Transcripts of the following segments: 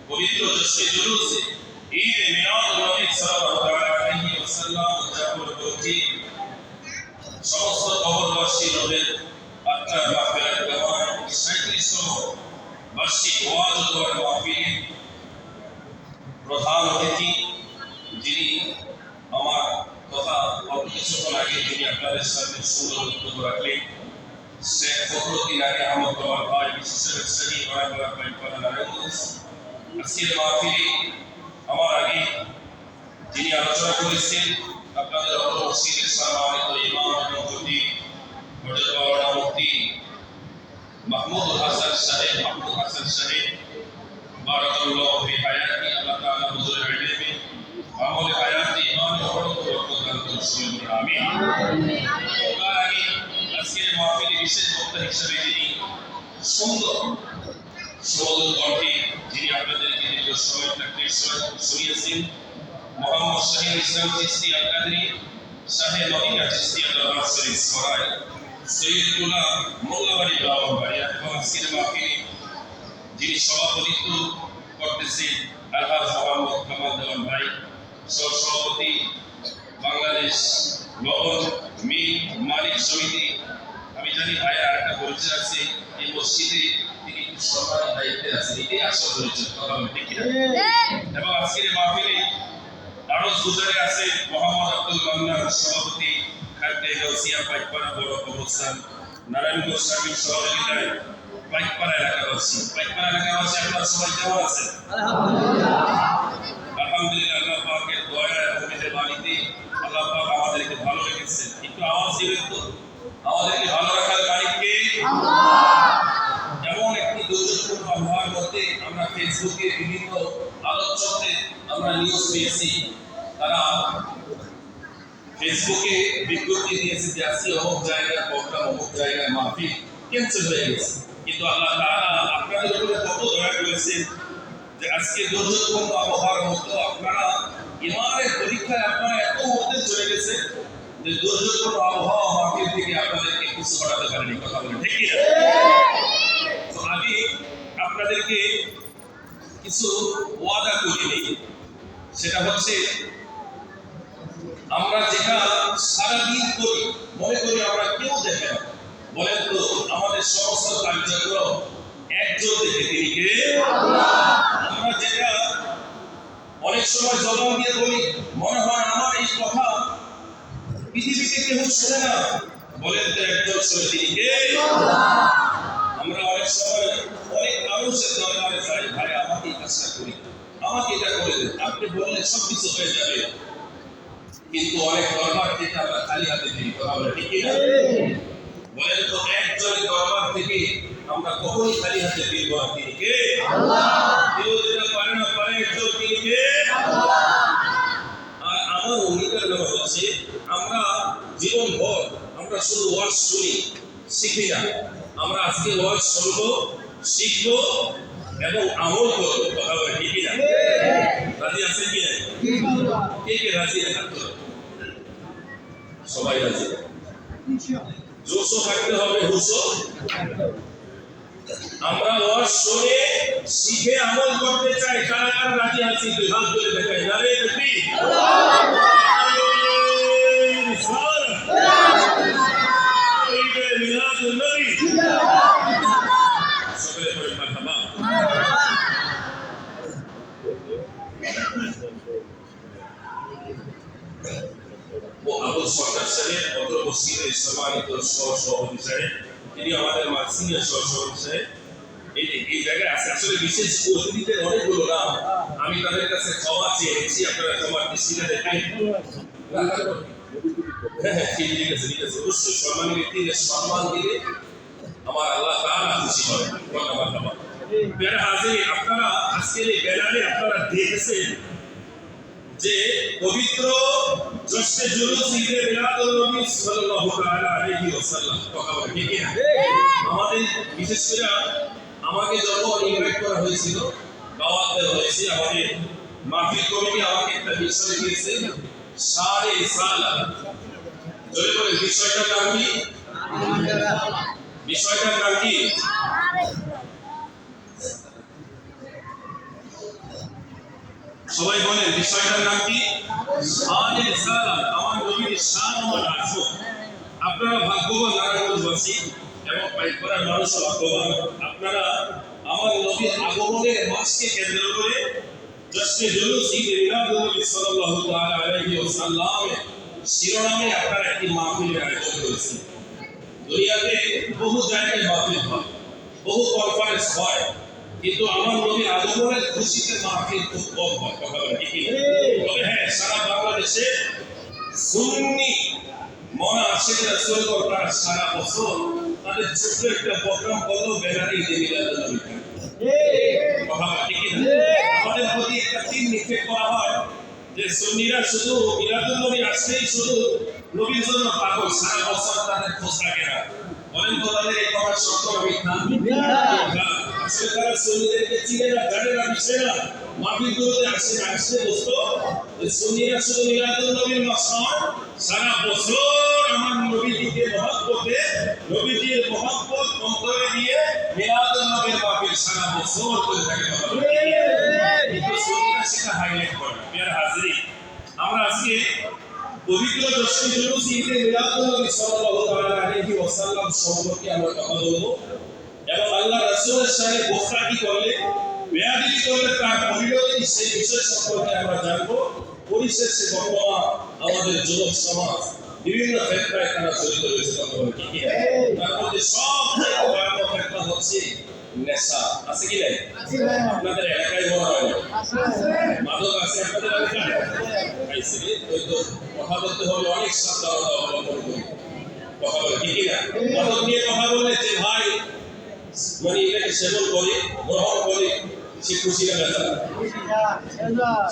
পবিত্র জশ্নে জুলুসে ঈদ মিলাদ নবী সাল্লাল্লাহু আলাইহি ওয়াসাল্লাম উদযাপন করছি। সমস্ত কবরবাসী নবের আত্মার মাগফিরাত কামনায় 37তম বার্ষিক ওয়াজ ও দোয়ার মাহফিলে প্রধান অতিথি যিনি আমার কথা অল্প কিছুক্ষণ আগে যিনি আপনাদের সামনে সুন্দর বক্তব্য রাখলেন, শেখ ফখরুদ্দিন আলী আহমদ আমার ভাই বিশিষ্ট ব্যবসায়ী নারায়ণগঞ্জ। আজকের মাহফিলে আমার আগে যিনি আলোচনা করেছেন আপনাদের অপর মসজিদের সম্মানিত ইমাম এবং খতিব হযরত মাওলানা মুফতি মাহমুদ হাসান সাহেব বারাকাল্লাহু ফি হায়াতি, আল্লাহ তাআলা হুজুরের ইলমে আমলে হায়াতি ইমান ও বরকত দান করুন, আমিন। আজকের মাহফিলে বিশেষ বক্তা হিসেবে যিনি সুন্দর সুমধুর কণ্ঠে যিনি আপনাদেরকে দীর্ঘ সময় থাকতে শুনিয়েছেন, মোহাম্মদ শাহিদ ইসলাম চিশতি আল কাদরি শাহে মদিনা চিশতিয়া দরবার শরীফ সরাই সৈয়দুল্লাহ মোল্লাবাড়ি ব্রাহ্মণবাড়িয়া, এবং আজকের মাহফিলে যিনি সভাপতিত্ব করতেছেন আলহাজ মোহাম্মদ কামাল দেওয়ান ভাই, সভাপতি বাংলাদেশ লবণ মিল মালিক সমিতি। আমি জানি ভাইয়া একটা পরিচয় আছে এই মসজিদে, তিনি সরকারি দায়িত্বে আছেন, এটাই আসল পরিচয়, কথা বলে ঠিক না? এবং আজকের মাহফিলে আরো গুজারে আছে মোহাম্মদ আব্দুল মান্নান, সভাপতি খাদ্যে গাউসিয়া পাইকপাড়া বড় কবরস্থান নারায়ণগঞ্জ সার্বিক সহযোগিতায় পাইকপাড়া এলাকাবাসী। পাইকপাড়া এলাকাবাসী আপনারা সবাই কেমন আছেন? আলহামদুলিল্লাহ। আল্লাহ পাকের দয়া এবং মেহেরবানিতে আল্লাহ পাক আমাদেরকে ভালো রেখেছেন। একটু আওয়াজ দিবেন তো, আমাদেরকে ভালো রাখার মালিক কে? আল্লাহ। এমন একটি দুর্যোগপূর্ণ আবহাওয়ার মধ্যে আমরা ফেসবুকে বিভিন্ন আলোচনাতে আমরা নিউজ পেয়েছি, তারা ফেসবুকে বিজ্ঞপ্তি দিয়েছে যে আজকে অমুক জায়গায় প্রোগ্রাম, অমুক জায়গায় মাহফিল ক্যান্সেল হয়ে গেছে। কিন্তু আল্লাহ তাআলা আপনাদের উপরে কত দয়া করেছেন যে আজকে দুর্যোগপূর্ণ আবহাওয়ার মধ্যে আপনারা ইমানের পরীক্ষায় আপনারা এত মধ্যে চলে গেছে যে দুর্যোগপূর্ণ আবহাওয়া মাহফিল থেকে আপনাদেরকে কিছু করাতে পারেনি, কথা বলে ঠিক না? তো আমি আপনাদেরকে কিছু ওয়াদা করিনি, সেটা হচ্ছে আমরা যেটা সারাদিন করি মনে করি আমরা কেউ দেখে না, বলেন তো আমাদের সমস্ত কার্যক্রম একজন দেখে, তিনি কে? আল্লাহ। আমরা যেটা অনেক সময় জবান দিয়ে বলি মনে হয় আমার এই কথা পৃথিবীতে কেউ শোনে না, বলেন তো একজন শোনে, তিনি কে? আল্লাহ। আমরা অনেক সময় অনেক মানুষের দরবারে যাই, ভাই আমাকে এই কাজটা করি, আমাকে এটা করে দেন, আপনি বললে সব কিছু হয়ে যাবে, কিন্তু অনেক দরবার থেকে আমরা খালি হাতে ফিরি, কথা বলে ঠিক না? বলেন তো একজনের দরবার থেকে আমরা কখনোই খালি হাতে ফিরবো না, তিনি কে? আল্লাহ। কেউ যেটা পারে না পারে, একজন তিনি কে? আল্লাহ। আর আমার অঙ্গীকার নেওয়া হচ্ছে আমরা জীবনভর আমরা শুধু ওয়াজ শুনি, শিখি না, আমরা আজকে ওয়াজ শুনবো, শিখবো এবং আমল করবো, কথা বলে ঠিক না? রাজি আছেন কি না? কে কে রাজি? হাত তোলো। সবাই রাজি? জোশও থাকতে হবে, হুশও। আমরা ওয়াজ শুনে শিখে আমল করতে চাই, কারা কারা রাজি আছি? দুই হাত তুলে দেখাই, নারে তাকবীর, সকলে পড়ে মারহাবা। সভাপতি সাহেব, তিনি আমাদের সিনিয়র সভাপতি সাহেব এই জায়গায় আছে। আসলে বিশেষ অতিথিদের অনেকগুলো নাম, আমি তাদের কাছে ক্ষমা চেয়েছি, আপনারা ক্ষমার দৃষ্টিতে দেখেন। হ্যাঁ ঠিক আছে ঠিক আছে, অবশ্যই সম্মানী ব্যক্তিদের সম্মান দিলে আমার আল্লাহ তাআলা খুশি হয়। ধন্যবাদ। প্রিয় হাজির, আপনারা আজকের এই ব্যানারে আপনারা দেখেছেন যে পবিত্র জশ্নে জুলুস ঈদে মিলাদুন নবী সাল্লাল্লাহু তাআলা আলাইহি ওয়াসাল্লাম কথা বলে ঠিক না? আমাদের বিশেষ করে আমাকে যখন ইনভাইট করা হয়েছিল, দাওয়াত দেওয়া হয়েছে, আমাদের মাহফিল কমিটি আমাকে একটা বিষয় দিয়েছে, সারে সালা। জোরে বলে বিষয়টার নাম কি? বিষয়টার নাম কি? সবাই বলেন বিষয়টার নাম কি? শানে সালাত, আমার নবীর শান ও রাসূল। আপনারা ভাগ্যবান নারায়ণগঞ্জবাসী এবং পাইকপাড়ার মানুষ ভাগ্যবান, আপনারা আমার নবীর আগমনের মাসকে কেন্দ্র করে জশ্নে জুলুস ঈদে মিলাদুন নবী সাল্লাল্লাহু তাআলা আলাইহি ওয়াসাল্লামের শিরোনামে আপনারা একটি মাহফিলের আয়োজন করেছেন। দুনিয়াতে বহু জায়গায় মাহফিল হয়, বহু কনফারেন্স হয়, কিন্তু আমার নবীর আগমনের খুশিতে মাহফিল খুব কম হয়। কথা বলে ঠিক না? তবে হ্যাঁ, সারা বাংলাদেশে সুন্নি মনা আশিক রাসূল কর্তারা সারা বছর তাদের ছোট্ট একটা প্রোগ্রাম করলো ব্যানারে ঈদে মিলাদুন নবী। কথা বলে ঠিক না? আমাদের প্রতি একটা তিন নিক্ষেপ করা হয় যে সুন্নিরা শুধু মিলাদুন নবী আসলেই শুধু নবীর জন্য পাগল, সারা বছর তাদের খোঁজ রাখে না। বলেন তো তাদের এই কথা সত্য না মিথ্যা? আসলে তারা সুন্নিদেরকে চিনে না, জানে না, মিশে না, মাহফিলগুলোতে আসলে বুঝতো যে সুন্নিরা শুধু মিলাদুন নবীর মাসনয়, সারা বছর আমার নবীজিকে মহব্বতে, নবীজির মহব্বত অন্তরে দিয়ে মিলাদুন নবীর মাহফিল সারা বছর করে থাকে। কিন্তু সুন্নিরা সেটা হাইলাইট করে না। প্রিয় হাজিরিন, আমরা আজকে পবিত্র জশ্নে জুলুস ঈদে মিলাদুন নবী সাল্লাল্লাহু তাআলা আলাইহি ওয়াসাল্লাম সম্পর্কে আমরা কথা বলবো এবং আল্লাহ রাসূলের সাথে গোফরাকি করলে, বেয়াদবি করলে তার পরিণতি কি, সেই বিষয় সম্পর্কে আমরা জানবো। পরিশেষে বর্তমান আমাদের যুবক সমাজ বিভিন্ন ক্ষেত্রে তারা জড়িত রয়েছে। তার মধ্যে সবচেয়ে ভয়াবহ ক্ষেত্র হচ্ছে নেশা। আছে কি নাই? আপনাদের এলাকায় মনে হয় মাদক আছে? আপনাদের এলাকায় কথা বলতে হলে অনেক সাবধানতা অবলম্বন করি। কথা বলে ঠিক না? মাদক নিয়ে কথা বলে যে ভাই মানে এটাকে সেবন করে, গ্রহণ করে, সে খুশি না বেজা?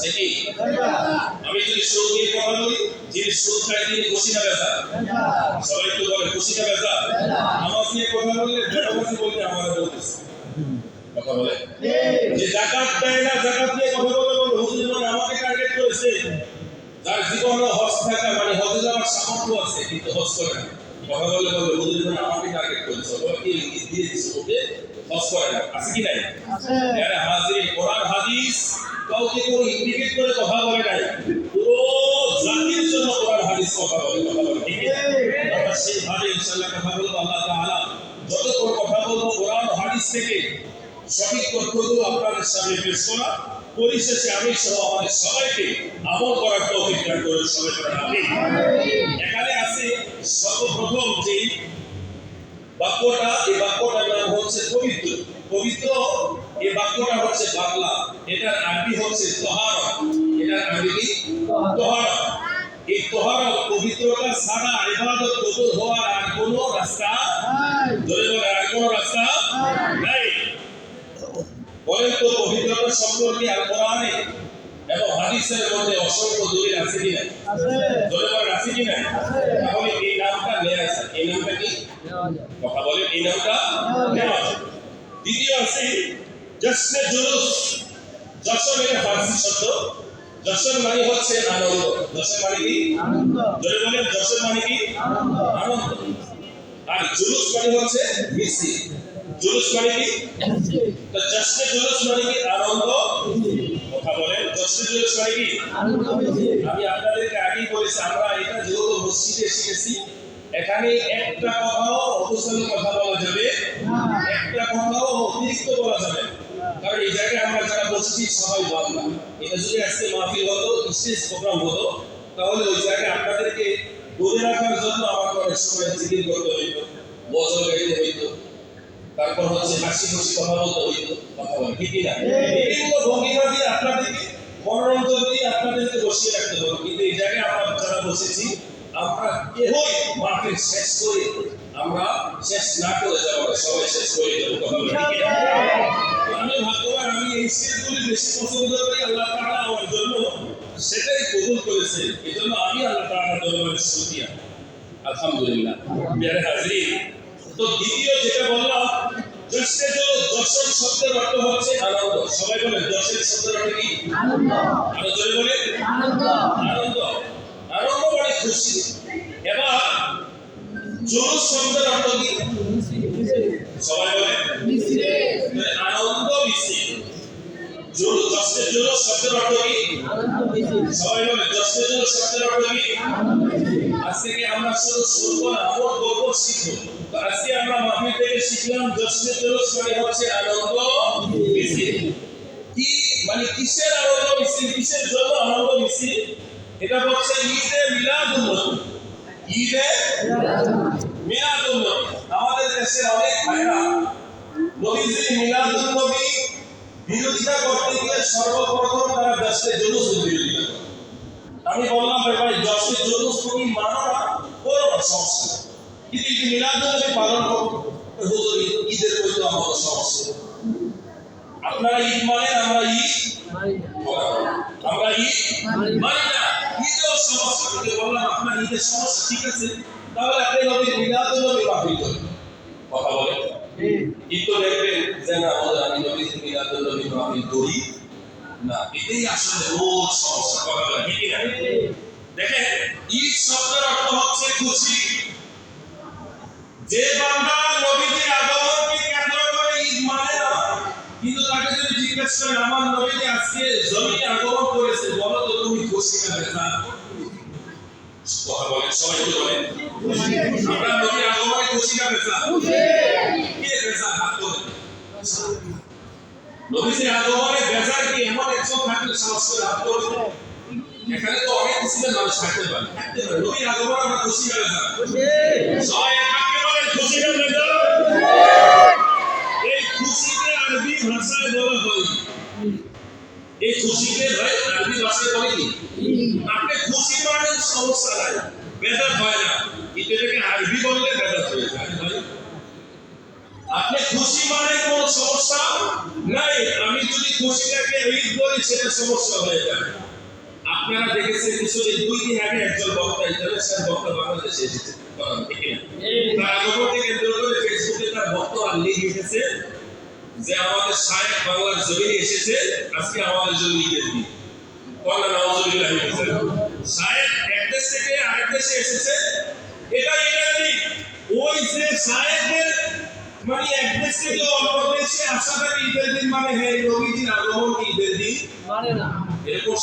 সে কি? আমি যদি সুদ নিয়ে কথা বলি, যিনি সুদ খায় তিনি খুশি না বেজা? সবাই তো বলে খুশি না বেজা? নামাজ নিয়ে কথা বললে বেনামাজি বলতে আমরা বলতেছি। কথা বলে যে যাকাত দেয় না, যাকাত নিয়ে কথা বলে হুজুর মানে আমাকে টার্গেট করেছে। যার জীবনে হজ থাকা মানে হজে যাওয়ার সামর্থ্য আছে কিন্তু হজ করে না, কথা বলে হুজুর মানে আমাকে টার্গেট করেছে, ওরা কি দিয়ে দিচ্ছে ওকে হজ করে না। আছে কি নাই? এরা হাজির কোরআন হাদিস কাউকে কোনো ইন্ডিকেট করে কথা বলে নাই, পুরো জাতির জন্য কোরআন হাদিস কথা বলে। কথা বলে ঠিক আছে? আমরা সেইভাবে ইনশাআল্লাহ কথা বলবো। আল্লাহ তাআলা যতক্ষণ কথা বলবো কোরআন হাদিস থেকে সঠিক তথ্যগুলো আপনাদের সামনে পেশ করা, পরিশেষে আমি সহ আমাদের সবাইকে আমল করার তৌফিক দান করুন। সবাই বলেন আমিন। এখানে আছে সর্বপ্রথম যে বাক্যটা, এই বাক্যটার নাম হচ্ছে পবিত্র। পবিত্র এই বাক্যটা হচ্ছে বাংলা, এটার আরবি হচ্ছে তাহারা। এটার আরবি কি? তাহারা। এই তাহারা পবিত্রতা ছাড়া ইবাদত কবুল হওয়ার আর কোনো রাস্তা নাই। জোরে বলে আর কোনো রাস্তা নাই। বলেন তো পবিত্রতা সম্পর্কে আল কোরআনে এবং হাদিসের মধ্যে অসংখ্য দলিল আছে কি না? আছে। জোরে বলে আছে কি না? তাহলে এই নামটা নেওয়া আছে। এই নামটা কি? কথা বলে এই নামটা নেওয়া আছে। দ্বিতীয় আছে জশ্নে জুলুস। জশ্ন মানে ফার্সি শব্দ, জশ্ন মানে হচ্ছে আনন্দ। জশ্ন মানে কি? আনন্দ। জোরে বলেন জশ্ন মানে কি? আনন্দ। আর জুলুস মানে হচ্ছে মিছিল। জুলুস মানে কি? তো জশ্নে জুলুস মানে কি? আনন্দ। কথা বলেন জশ্নে জুলুস মানে কি? আনন্দ মিছিল। আমি আপনাদেরকে আগেই বলেছি, আমরা এটা যেহেতু মসজিদে শিখেছি, এখানে একটা কথাও অবসরে কথা বলা যাবে না, একটা কথাও অতিরিক্ত বলা যাবে না। কারণ এই জায়গায় আমরা যারা বসেছি সবাই বাংলা। এটা যদি আজকে মাহফিল হতো, স্টেজ প্রোগ্রাম হতো, তাহলে ওই জায়গায় আপনাদেরকে ধরে রাখার জন্য আমার অনেক সময় জিকির করতে হইতো, গজল গাইতে হইতো, তারপর হচ্ছে হাসি খুশি কথা বলতে হইতো, কথা বলে ঠিক না? বিভিন্ন ভঙ্গিমা দিয়ে আপনাদেরকে মনোরঞ্জন দিয়ে আপনাদেরকে বসিয়ে রাখতে হবে। কিন্তু এই জায়গায় আমরা যারা বসেছি, আমরা কেউই মাহফিল শেষ করে আমরা শেষ না করে যাবো, সবাই শেষ করে যাবো, কথা বলে ঠিক না? আমি ভাগ্যবান, আমি এই স্টেজগুলি বেশি পছন্দ করি। আল্লাহ তাআলা আমার জন্য সেটাই কবুল করেছে, এই জন্য আমি আল্লাহ তাআলার দরবারে শুকরিয়া, আলহামদুলিল্লাহ। প্রিয় হাজরিন, তো দ্বিতীয় যেটা বললাম, জশ্নে জো, জশ্ন শব্দের অর্থ হচ্ছে আনন্দ। সবাই বলেন জশ্নের শব্দের অর্থ কি? আনন্দ। আরো জোরে বলেন আনন্দ। আনন্দ, আনন্দ মানে খুশি। এবার জুলুস শব্দের অর্থ কি? সবাই বলেন আনন্দ মিছিল। জুলুস, জশ্নে জুলুস শব্দের অর্থ কি? সবাই বলেন জশ্নে জুলুস শব্দের অর্থ কি? আজকে কি আমরা শুধু শুনবো না, আমরা গল্প শিখবো। তো আজকে আমরা মাহফিল থেকে শিখলাম জশ্নে জুলুস মানে হচ্ছে আনন্দ মিছিল। কি মানে কিসের আনন্দ মিছিল, কিসের জন্য আনন্দ মিছিল? এটা হচ্ছে ঈদে মিলাদুন নবী। ঈদে মিলাদুন নবী। আমাদের দেশের অনেক ভাইরা নবীজির মিলাদুন নবী বিরোধিতা করতে গিয়ে সর্বপ্রথম তারা জশ্নে জুলুস বিরোধিতা করে। আমি বললাম ভাই জশ্নে জুলুস তুমি মানো না, করো না, সমস্যা নেই, কিন্তু ঈদ মিলাদুন নবী পালন করো। হুজুর ঈদের মধ্যে আমাদের সমস্যা, আপনারা ঈদ মানেন, আমরা ঈদ আমরা ঈদ মানি না, ঈদেও সমস্যা। কিন্তু বললাম আপনার ঈদের সমস্যা ঠিক আছে, তাহলে আপনি নবীর মিলাদুন নবী মাহফিল করেন, কথা বলেন। কিন্তু দেখবেন যে না, আমি নবীর মিলাদুন নবী মাহফিল করি না, এটাই আসলে মূল সমস্যা, কথা বলেন ঠিক না? দেখেন, ঈদ শব্দের অর্থ হচ্ছে খুশি। যে বান্দা নবীজির আগমনকে কেন্দ্র করে ঈদ মানে না, কিন্তু তাকে যদি জিজ্ঞেস করেন আমার নবীজি আজকে জমিনে আগমন করেছে, বলো তো তুমি খুশি না বেজার? কথা বলেন, সবাই তো বলেন আমরা নবীর আগমনে খুশি না বেজার? কে বেজার? হাত তোলেন। নবীজির আগমনে বেজার কি এমন একজন থাকলে সাহস করে হাত তোলেন। এখানে তো অনেক কিছুতে মানুষ থাকতে পারে, নবীর আগমনে আমরা খুশি না বেজার? সবাই একাকে বলেন খুশি না বেজার? এই খুশিকে আরবি ভাষায় বলা হয়, এই খুশিকে ভাই আরবি ভাষায় বলে কি? আপনি খুশি মানে সমস্যা নাই, বেদাত হয় না, কিন্তু এটাকে আরবি বললে বেদাত হয়ে যায়। আপনি খুশি মানে কোনো সমস্যা নাই, আমি যদি খুশিটাকে ঈদ বলি সেটা সমস্যা হয়ে যায়। আপনারা দেখেছেন কিছুদিন 2 দিন আগে একজন বক্তা, ইন্টারন্যাশনাল বক্তা বাংলাদেশে এসেছে, ঠিক না? তার আগমনকে কেন্দ্র করে ফেসবুকে তার বক্তব্য লিখেছে যে আমাদের শায়েখ বাংলার জমিনে এসেছে, আজকে আমাদের জন্য ঈদের দিন। বলা নাউজুবিল্লাহ, শায়েখ এক দেশ থেকে আরেক দেশে এসেছে, এটা ঈদের দিন। ওই যে শায়েখের মানে এক দেশ থেকে অন্য দেশে আসাটাকে ঈদের দিন মানে, হে নবীজির আগমন ঈদের দিন মানে না। এরকম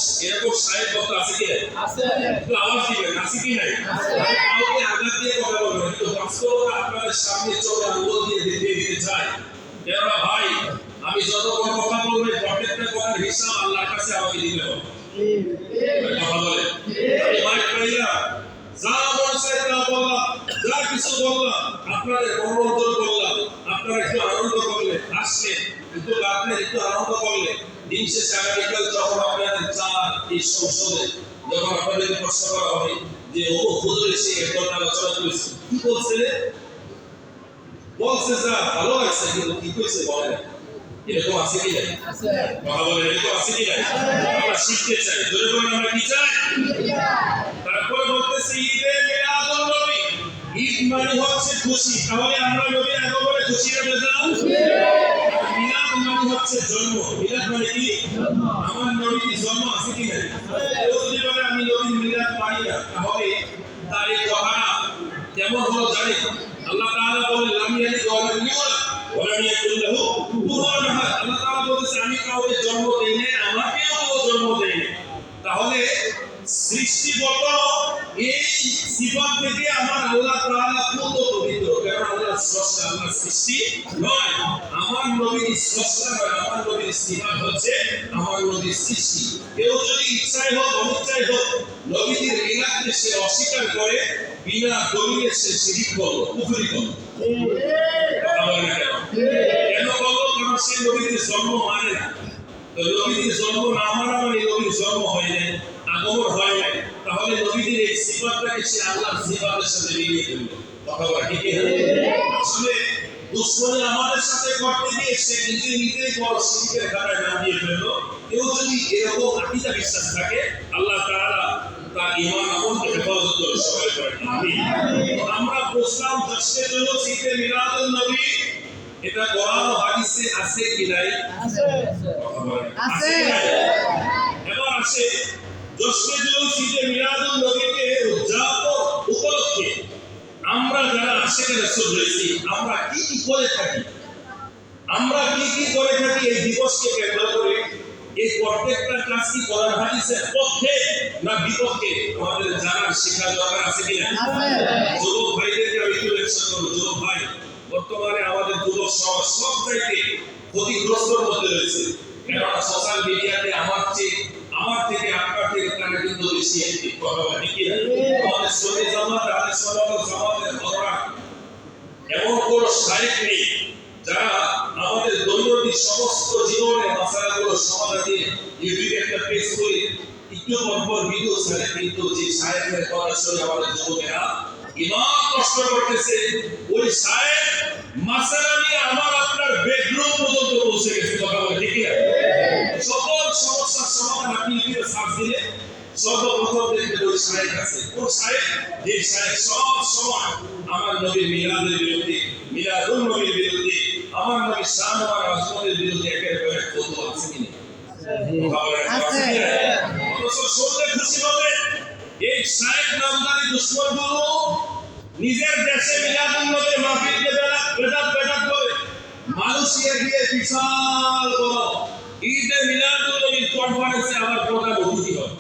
শায়েখ বক্তা আছে কি? আছে। একটু আওয়াজ দিবেন, আছে কি নাই? আছে। কাউকে আঘাত দিয়ে কথা বলবেন, কিন্তু বাস্তবতা আপনাদের সামনে চোখে আঙুল দিয়ে দেখিয়ে দিতে চাই। কেননা ভাই, আমি যত কোনো কথা বলবো প্রত্যেকটা কথার হিসাব আল্লাহর কাছে আমাকে দিতে হবে। কথা বলে আমি মাইক পাইলাম, যা মন চাই তা বললাম, যা কিছু বললাম, আপনাদের মনোরঞ্জন করলাম, আপনারা একটু আনন্দ করলে, হাসলেন, কিন্তু আপনারা একটু আনন্দ করলে, দিন শেষে আগামীকাল যখন আপনাদের চার এই সংসদে যখন আপনাদেরকে প্রশ্ন করা হবে যে ও হুজুর এসে একটা আলোচনা করেছে, কি বলছে? বলছে যা ভালো লাগছে, কিন্তু কি কইছে বলে না। এরকম আছে কি নাই? কথা বলেন, এরকম আছে কি নাই? আমরা শিখতে চাই, ধরে বলেন আমরা কি চাই? তারপরে বলতেছে ঈদে মিলাদুন নবী, ঈদ মানে হচ্ছে খুশি। তাহলে আমরা নবীর আগমনে খুশি না বেজার? মিলাদ মানে হচ্ছে জন্ম। মিলাদ মানে কি? আমার নবীর জন্ম আছে কি নাই? কেউ যদি বলে আমি নবীর মিলাদ মানি না, তাহলে তার এই কথাটা কেমন হলো জানেন? আল্লাহ তাআলা বলেন লাম ইয়ালিদ ওয়া লাম ইউলাদ ওয়া লাম ইয়াকুল লাহু কুফুওয়ান আহাদ। আল্লাহ তাআলা বলেছে আমি কাউকে জন্ম দেই নাই, আমাকেও জন্ম দেই নাই। তাহলে সৃষ্টিগত এই সিফাত থেকে আমার আল্লাহ তাআলা কত পবিত্র, কারণ আল্লাহ স্রষ্টা, আল্লাহ সৃষ্টি নয়। আমার নবীর স্রষ্টা নয়, আমার নবীর সিফাত হচ্ছে আমার নবীর সৃষ্টি। কেউ যদি ইচ্ছায় হোক অনিচ্ছায় হোক নবীর ইলাকে সে অস্বীকার করে, বিনা দলিলে সে শিরক করলো, কুফরি করলো। কেন বলবো? কারণ সে নবীর জন্ম মানে না। তো নবীর জন্ম না মানা মানে নবীর জন্ম হয় নাই, আগমন হয় নাই। তাহলে নবীদের এই সিফাতটাকে সে আল্লাহর সিফাতের সাথে মিলিয়ে ফেললো। কথা বলা ঠিক না? আসলে দুশ্মনী আমাদের সাথে করতে গিয়ে সে নিজেই বড় শিরকের ধারায় নামিয়ে ফেললো। কেউ যদি এরকম আকীদা বিশ্বাস থাকে, আল্লাহ তাআলা তার ঈমান আমলকে হেফাজত করে সবাই করেন। আমিন। আমরা বুঝলাম জশ্নে জুলুস ঈদে মিলাদুন নবী, এটা কোরআন ও হাদিসে আছে কি নাই? আছে। এবার আসে জশ্নে জুলুস ঈদে মিলাদুন নবীকে উদযাপন উপলক্ষে আমরা যারা আশিকে রাসূল রয়েছি, আমরা কি কি করে থাকি? আমরা কি কি করে থাকি এই দিবসকে কেন্দ্র করে? এই প্রত্যেকটা কাজ কি কোরআন হাদিসের পক্ষে না বিপক্ষে? আমাদের জানার শিক্ষা দরকার আছে কি না? যুবক ভাইদেরকে আমি একটু লেকচার করব। যুবক ভাই, বর্তমানে আমাদের যুবক সমাজ সব চাইতে ক্ষতিগ্রস্তর মধ্যে রয়েছে। কেননা সোশ্যাল মিডিয়াতে আমার থেকে আপনার থেকে তারা কিন্তু বেশি অ্যাক্টিভ। কথা বলা ঠিক না? আমাদের শরীর জামাত আহলে সুন্নাত ওয়াল জামাতের ঘটনা এমন কোন শায়েখ নেই যারা আমাদের দৈনন্দিন সমস্ত জীবনের মাসালাগুলো সমাধান দিয়ে ইউটিউবে একটা পেজ করে একটু পর ভিডিও ছাড়ে, কিন্তু যে শায়েখের কথা শুনে আমাদের যুবকেরা ইমান কষ্ট করতেছে, ওই শায়েখ মাসালা নিয়ে আমার আপনার বেডরুম পর্যন্ত পৌঁছে গেছে। কথা বলে ঠিক না? সকল সমস্যার সমাধান আপনি ইউটিউবে সার্চ দিলে সর্বপ্রথম দেখবেন ওই শায়েখ আছে। কোন শায়েখ? যে শায়েখ সব সময় আমার নবীর মিলাদের বিরুদ্ধে, মিলাদুন নবীর বিরুদ্ধে, আমার নবীর শান ও আজমতের বিরুদ্ধে একের পর এক ফতোয়া আছে কি না? আছে। অথচ শুনলে খুশি হবে, এই শায়েখ নামধারী দুশমনগুলো নিজের দেশে মিলাদুন নবীর মাহফিলকে বেদাত করে মালয়েশিয়া গিয়ে বিশাল বড় ঈদে মিলাদুন নবীর কনফারেন্সে আবার প্রধান অতিথি হয়।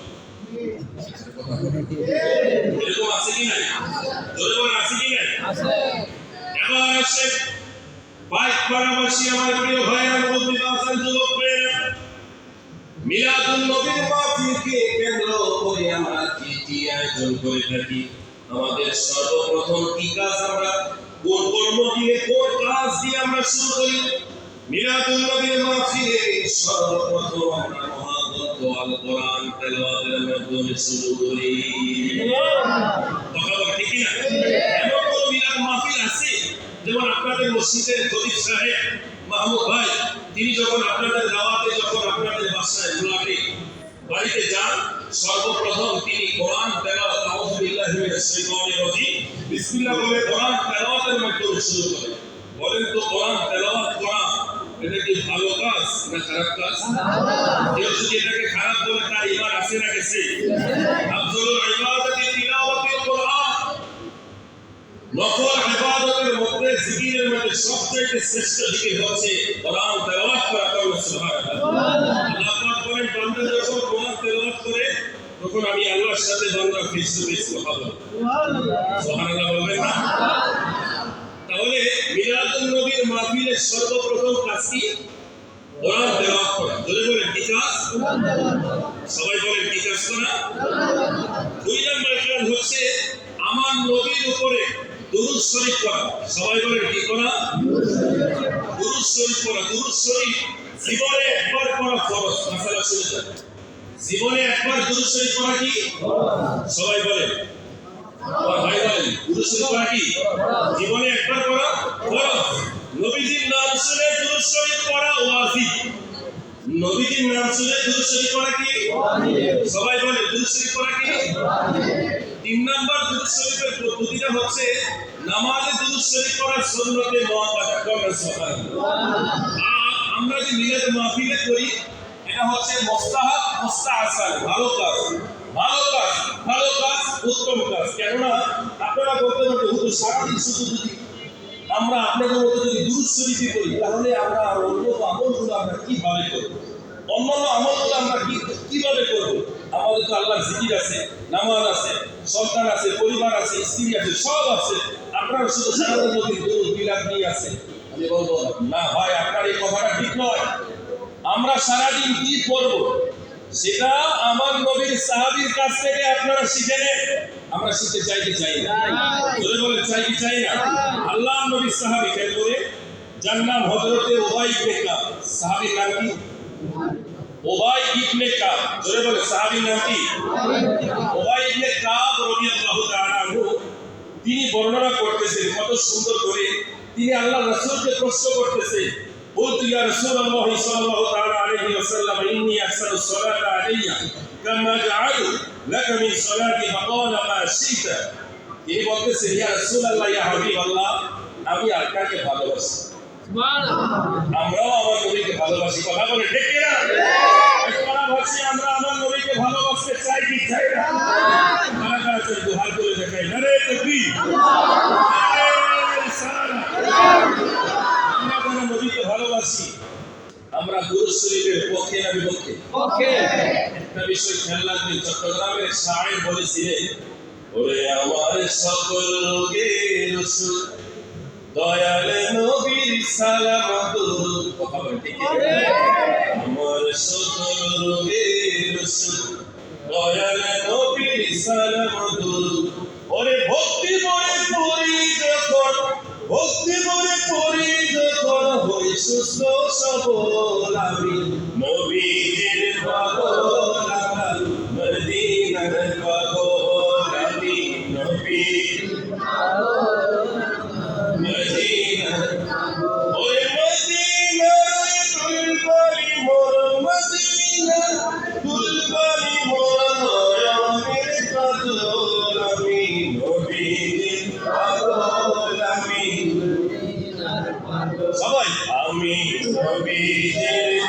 এরকম আছে কি না? জোরে বলে আছে কি না? আছে। এবার আসে বাইক পারাবাসী আমার প্রিয় ভাইরা, মুরব্বি বাজার যুবক ভাইরা, মিলাদুন নবীর মাহফিলকে কেন্দ্র করে আমরা কি আয়োজন করে থাকি? আমাদের সর্বপ্রথম কি কাজ, আমরা কোন কর্ম দিয়ে, কোন কাজ দিয়ে আমরা শুরু করি? মিলাদুন নবীর মাহফিলে সর্বপ্রথম আমরা মহাগ্রন্থ আল কোরআন তেলাওয়াতের মাধ্যমে শুরু করি। কথা বলা ঠিক না? এমন কোন মিলাদ মাহফিল আছে? যেমন আপনাদের মসজিদের খতিব সাহেব মাহমুদ ভাই, তিনি যখন আপনাদের দাওয়াতে, যখন আপনাদের বাসায় গোলাপি বাড়িতে যান, সর্বপ্রথম তিনি কোরআন তেলাওয়াত, আউযু বিল্লাহি মিনাশ শাইতানির রাজীম, বিসমিল্লাহ বলে কোরআন তেলাওয়াতের মাধ্যমে শুরু করেন। বলেন তো, কোরআন তেলাওয়াত করা এটা কি ভালো কাজ না খারাপ কাজ? কেউ যদি এটাকে খারাপ বলে তার ঈমান আছে না গেছে? আফজালুল ইবাদাতি তিলাওয়াতুল কোরআন, নফল ইবাদতের মধ্যে, জিকিরের মধ্যে সবচেয়ে শ্রেষ্ঠ জিকির হচ্ছে কোরআন তেলাওয়াত করা। সুবহানাল্লাহ। আল্লাহ পাক বলেন, বান্দা যখন কোরআন তেলাওয়াত করে তখন আমি আল্লাহর সাথে বান্দা ফেস টু ফেস কথা বলে। সুবহানাল্লাহ বলবেন না? তাহলে মিলাদুন নবীর মাহফিলের সর্বপ্রথম কাজ কি? কোরআন তেলাওয়াত করা। জোরে বলেন কি কাজ? সবাই বলেন কি কাজ করা? দুই নম্বর কাজ হচ্ছে আমার নবীর উপরে দুরূদ শরীফ পড়া। সবাই বলেন কি করা? দুরূদ শরীফ পড়া। দুরূদ শরীফ জীবনে একবার পড়া ফরজ। মাসালা শুনে যান, জীবনে একবার দুরূদ শরীফ পড়া কি? সবাই বলেন, ভাই বলেন, দুরূদ শরীফ পড়া কি? জীবনে একবার পড়া ফরজ। নবীজির নাম শুনে দুরূদ শরীফ পড়া ওয়াজিব। নবীজির নাম শুনে দুরূদ শরীফ পড়া কি? সবাই বলেন, দুরূদ শরীফ পড়া কি? তিন নাম্বার দুরূদ শরীফের পদ্ধতিটা হচ্ছে নামাজে দুরূদ শরীফ পড়ার সুন্নতে মুআক্কাদা। আর আমরা যে মিলাদ মাহফিলে করি, এটা হচ্ছে মুস্তাহাব, মুস্তাহসান, ভালো কাজ, ভালো কাজ, ভালো কাজ, উত্তম কাজ। কেননা আপনারা বলতে পারেন, হুজুর সারাদিন শুধু যদি আমরা আপনাদের মতো যদি দুরূদ শরীফ করি, তাহলে আমরা অন্য আমলগুলো আমরা কিভাবে করব? অন্যান্য আমলগুলো আমরা কিভাবে করব? আমাদের তো আল্লাহর জিকির আছে, নামাজ আছে, সন্তান আছে, পরিবার আছে, স্ত্রী আছে, সব আছে। আপনারা শুধু সারাদিন নবীর দুরূদ মিলাদ নিয়ে আছে। আমি বলবো না ভাই, আপনার এই কথাটা ঠিক নয়। আমরা সারাদিন কি করব সেটা আমার নবীর সাহাবীর কাছ থেকে আপনারা শিখে নেন। আমরা শিখতে চাই কি চাই না? বলে বলে চাই কি চাই না? আল্লাহ নবীর সাহাবী খেল করে, যার নাম হযরতে উবাই ইবনে কাব। সাহাবীর নাম কি? উবাই ইবনে কাব। জোরে বলে সাহাবীর নাম কি? উবাই ইবনে কাব রাদিয়াল্লাহু তাআলা আনহু। তিনি বর্ণনা করতেছেন কত সুন্দর করে। তিনি আল্লাহ রাসূলকে প্রশ্ন করতেছেন, বলতু ইয়া রাসূলুল্লাহ সাল্লাল্লাহু তাআলা আলাইহি ওয়াসাল্লাম, ইন্নী আকসারু সলাতা আলাইয়া কামা জাআলু লাকা মিন সলাতি ফাকালা মা শিতা। তিনি বলতেছেন, ইয়া রাসূলুল্লাহ, ইয়া হাবিবাল্লাহ, আমি আপনাকে ভালোবাসি। আমরাও আমার নবীকে ভালোবাসি। কথা বলে ঠিক কিনা? আমরা ভাবছি আমরা আমার নবীকে ভালোবাসতে চাই কি চাই না? কারা কারা চাই? দুহাত তুলে দেখাই। নারে তাকবীর, নারে রিসালাত। আমরা যারা নবীকে ভালোবাসি, আমরা দুরূদ শরীফের পক্ষে না বিপক্ষে? পক্ষে। একটা বিষয় খেয়াল রাখবেন, চট্টগ্রামের শায়ের বলেছিলেন, ওরে আমার সকল রোগের ওষুধ দয়াল নবীর সালাম দুরূদ। কথা বলে ঠিক কিনা? আমার সকল রোগের ওষুধ দয়াল নবীর সালাম দুরূদ। ওরে ভক্তি ভরে পড়ি যখন, ভক্তি ভরে পড়ি যখন, হই সুস্থ সবল আমি নবীর পাগল, আমার মদিনার পাগল আমি নবীর মদিনা। ওই মদিনার দুলবালি মোর, মদিনা দুলবালি মোর, নয়নের কাজল আমি নবীর পাগল আমি। সবাই আমি নবীর।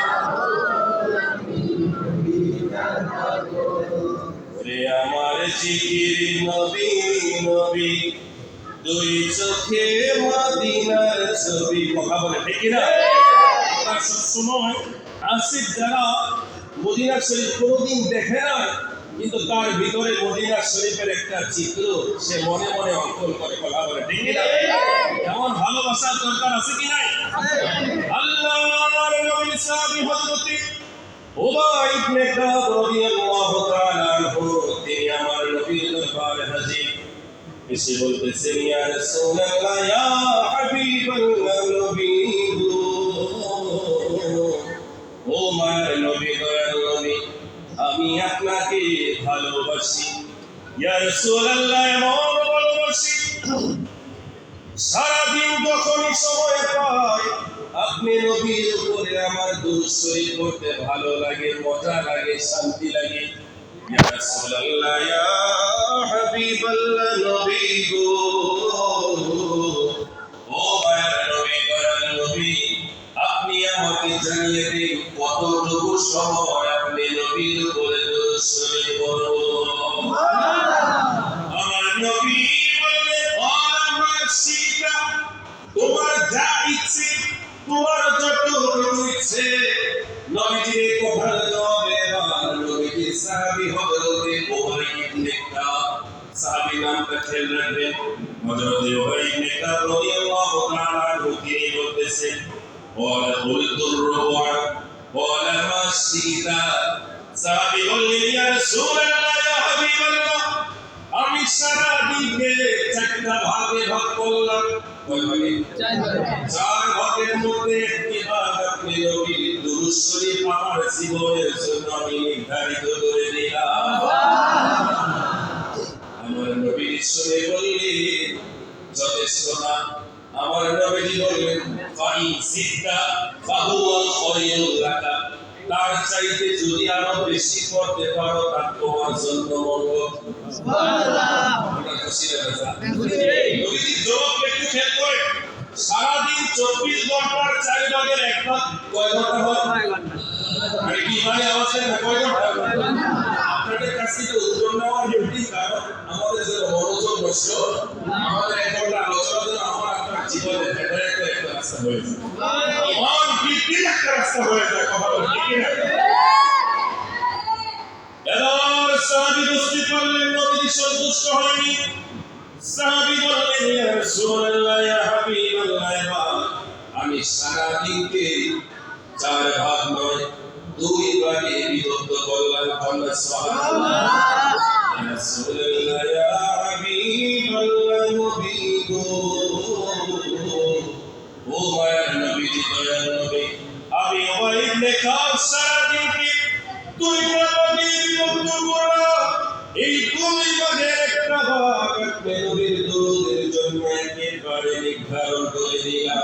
ওরে আমার জিকির নবী নবী, দুই চোখে মদিনার ছবি। কথা বলে ঠিক কিনা? তার সবসময় আশিক যারা মদিনা শরীফ কোনোদিন দেখে না, কিন্তু তার ভিতরে মদিনা শরীফের একটা চিত্র সে মনে মনে অঙ্কন করে। কথা বলে ঠিক কিনা? এমন ভালোবাসার দরকার আছে কি নাই? আল্লাহর নবীর সাহাবী হযরতে উবাই ইবনে কাব রাদিয়াল্লাহু তাআলা আনহু, তিনি আমার নবীর দরবারে হাজির। এসে বলতেছেন, ইয়া রাসূলুল্লাহ, ইয়া হাবিবাল্লাহ, নবী গো, ও মায়ের নবী, দয়াল নবী, আমি আপনাকে ভালোবাসি। ইয়া রাসূলুল্লাহ, এমন ভালোবাসি সারাদিন যখনই সময় পাই আপনি নবীর উপরে আমার দুরূদ শরীফ পড়তে ভালো লাগে, মজা লাগে, শান্তি লাগে। ইয়া রাসূলুল্লাহ, ইয়া হাবিবাল্লাহ, নবী গো, ও মায়ের নবী, দয়াল নবী, আপনি আমাকে জানিয়ে দিন কতটুকু সময় আপনি নবীর উপরে দুরূদ শরীফ পড়ব। আমার নবী বললেন, আমার সীতা, তোমার যা ইচ্ছে, তোমার যতটুকু ইচ্ছে। নবীজির কথার জবাবে এবার নবীজির সাহাবী হযরতে উবাই ইবনে কাব, সাহাবী নামটা খেয়াল রাখবেন, হযরতে উবাই ইবনে কাব রাদিয়াল্লাহু তাআলা আনহু, তিনি বলতেছেন, ওয়া কুলতুর রুবা ওয়া মা সীতা। সাহাবী বললেন, ইয়া রাসূলুল্লাহ, ইয়া হাবিবাল্লাহ, আমি সারা দিনকে চারটা ভাগে ভাগ করলাম। কয় ভাগে? চার ভাগের মধ্যে একটি ভাগ আপনি নবীর দুরূদ শরীফ আমার জীবনের জন্য আমি নির্ধারিত করে দিলাম। আমার নবী শুনে বললেন, যথেষ্ট না। আমার নবীজি বললেন, ফাইন সিদ্দা ফাহুয়া খায়রুল লাকা, তার চাইতে যদি আরো বেশি করতে পারো তার তোমার জন্য মঙ্গল। সুবহানাল্লাহ। আমরা খুশি হয়েছে। নবীজি জবাব একটু খেয়াল করে, সারাদিন 24 ঘন্টার 4 ভাগের 1 ভাগ কয় ঘন্টা হয়? 6 ঘন্টা। আর কি মানে আছে না কয় ঘন্টা? আপনাদের কাছ থেকে উত্তর নেওয়ার জন্য কারণ আমাদের যে মনোযোগ নষ্ট, আমাদের 1 ঘন্টা আলোচনা যেন আমার আপনার জীবনে একটা রাস্তা হয়ে যায়। ইমান বৃদ্ধির একটা রাস্তা হয়ে যায়। কথা বলে ঠিক না? রাসূলুল্লাহ ইয়া হাবিবাল্লাহ আমি সারা দিনকে চার ভাগ নয় দুই ভাগে বিভক্ত করলাম আল্লাহ সুবহানাল্লাহ ইয়া রাসূলুল্লাহ ইয়া হাবিবাল্লাহ নবী গো ও মায়ার নবী দয়ার নবী আমি ওই লেখার সারা দিনকে দুই ভাগে বিভক্ত করলাম এই দুই ভাগের একটা ভাগ আপনি নবীর দরুদের জন্য একেবারে নির্ধারণ করে দিলাম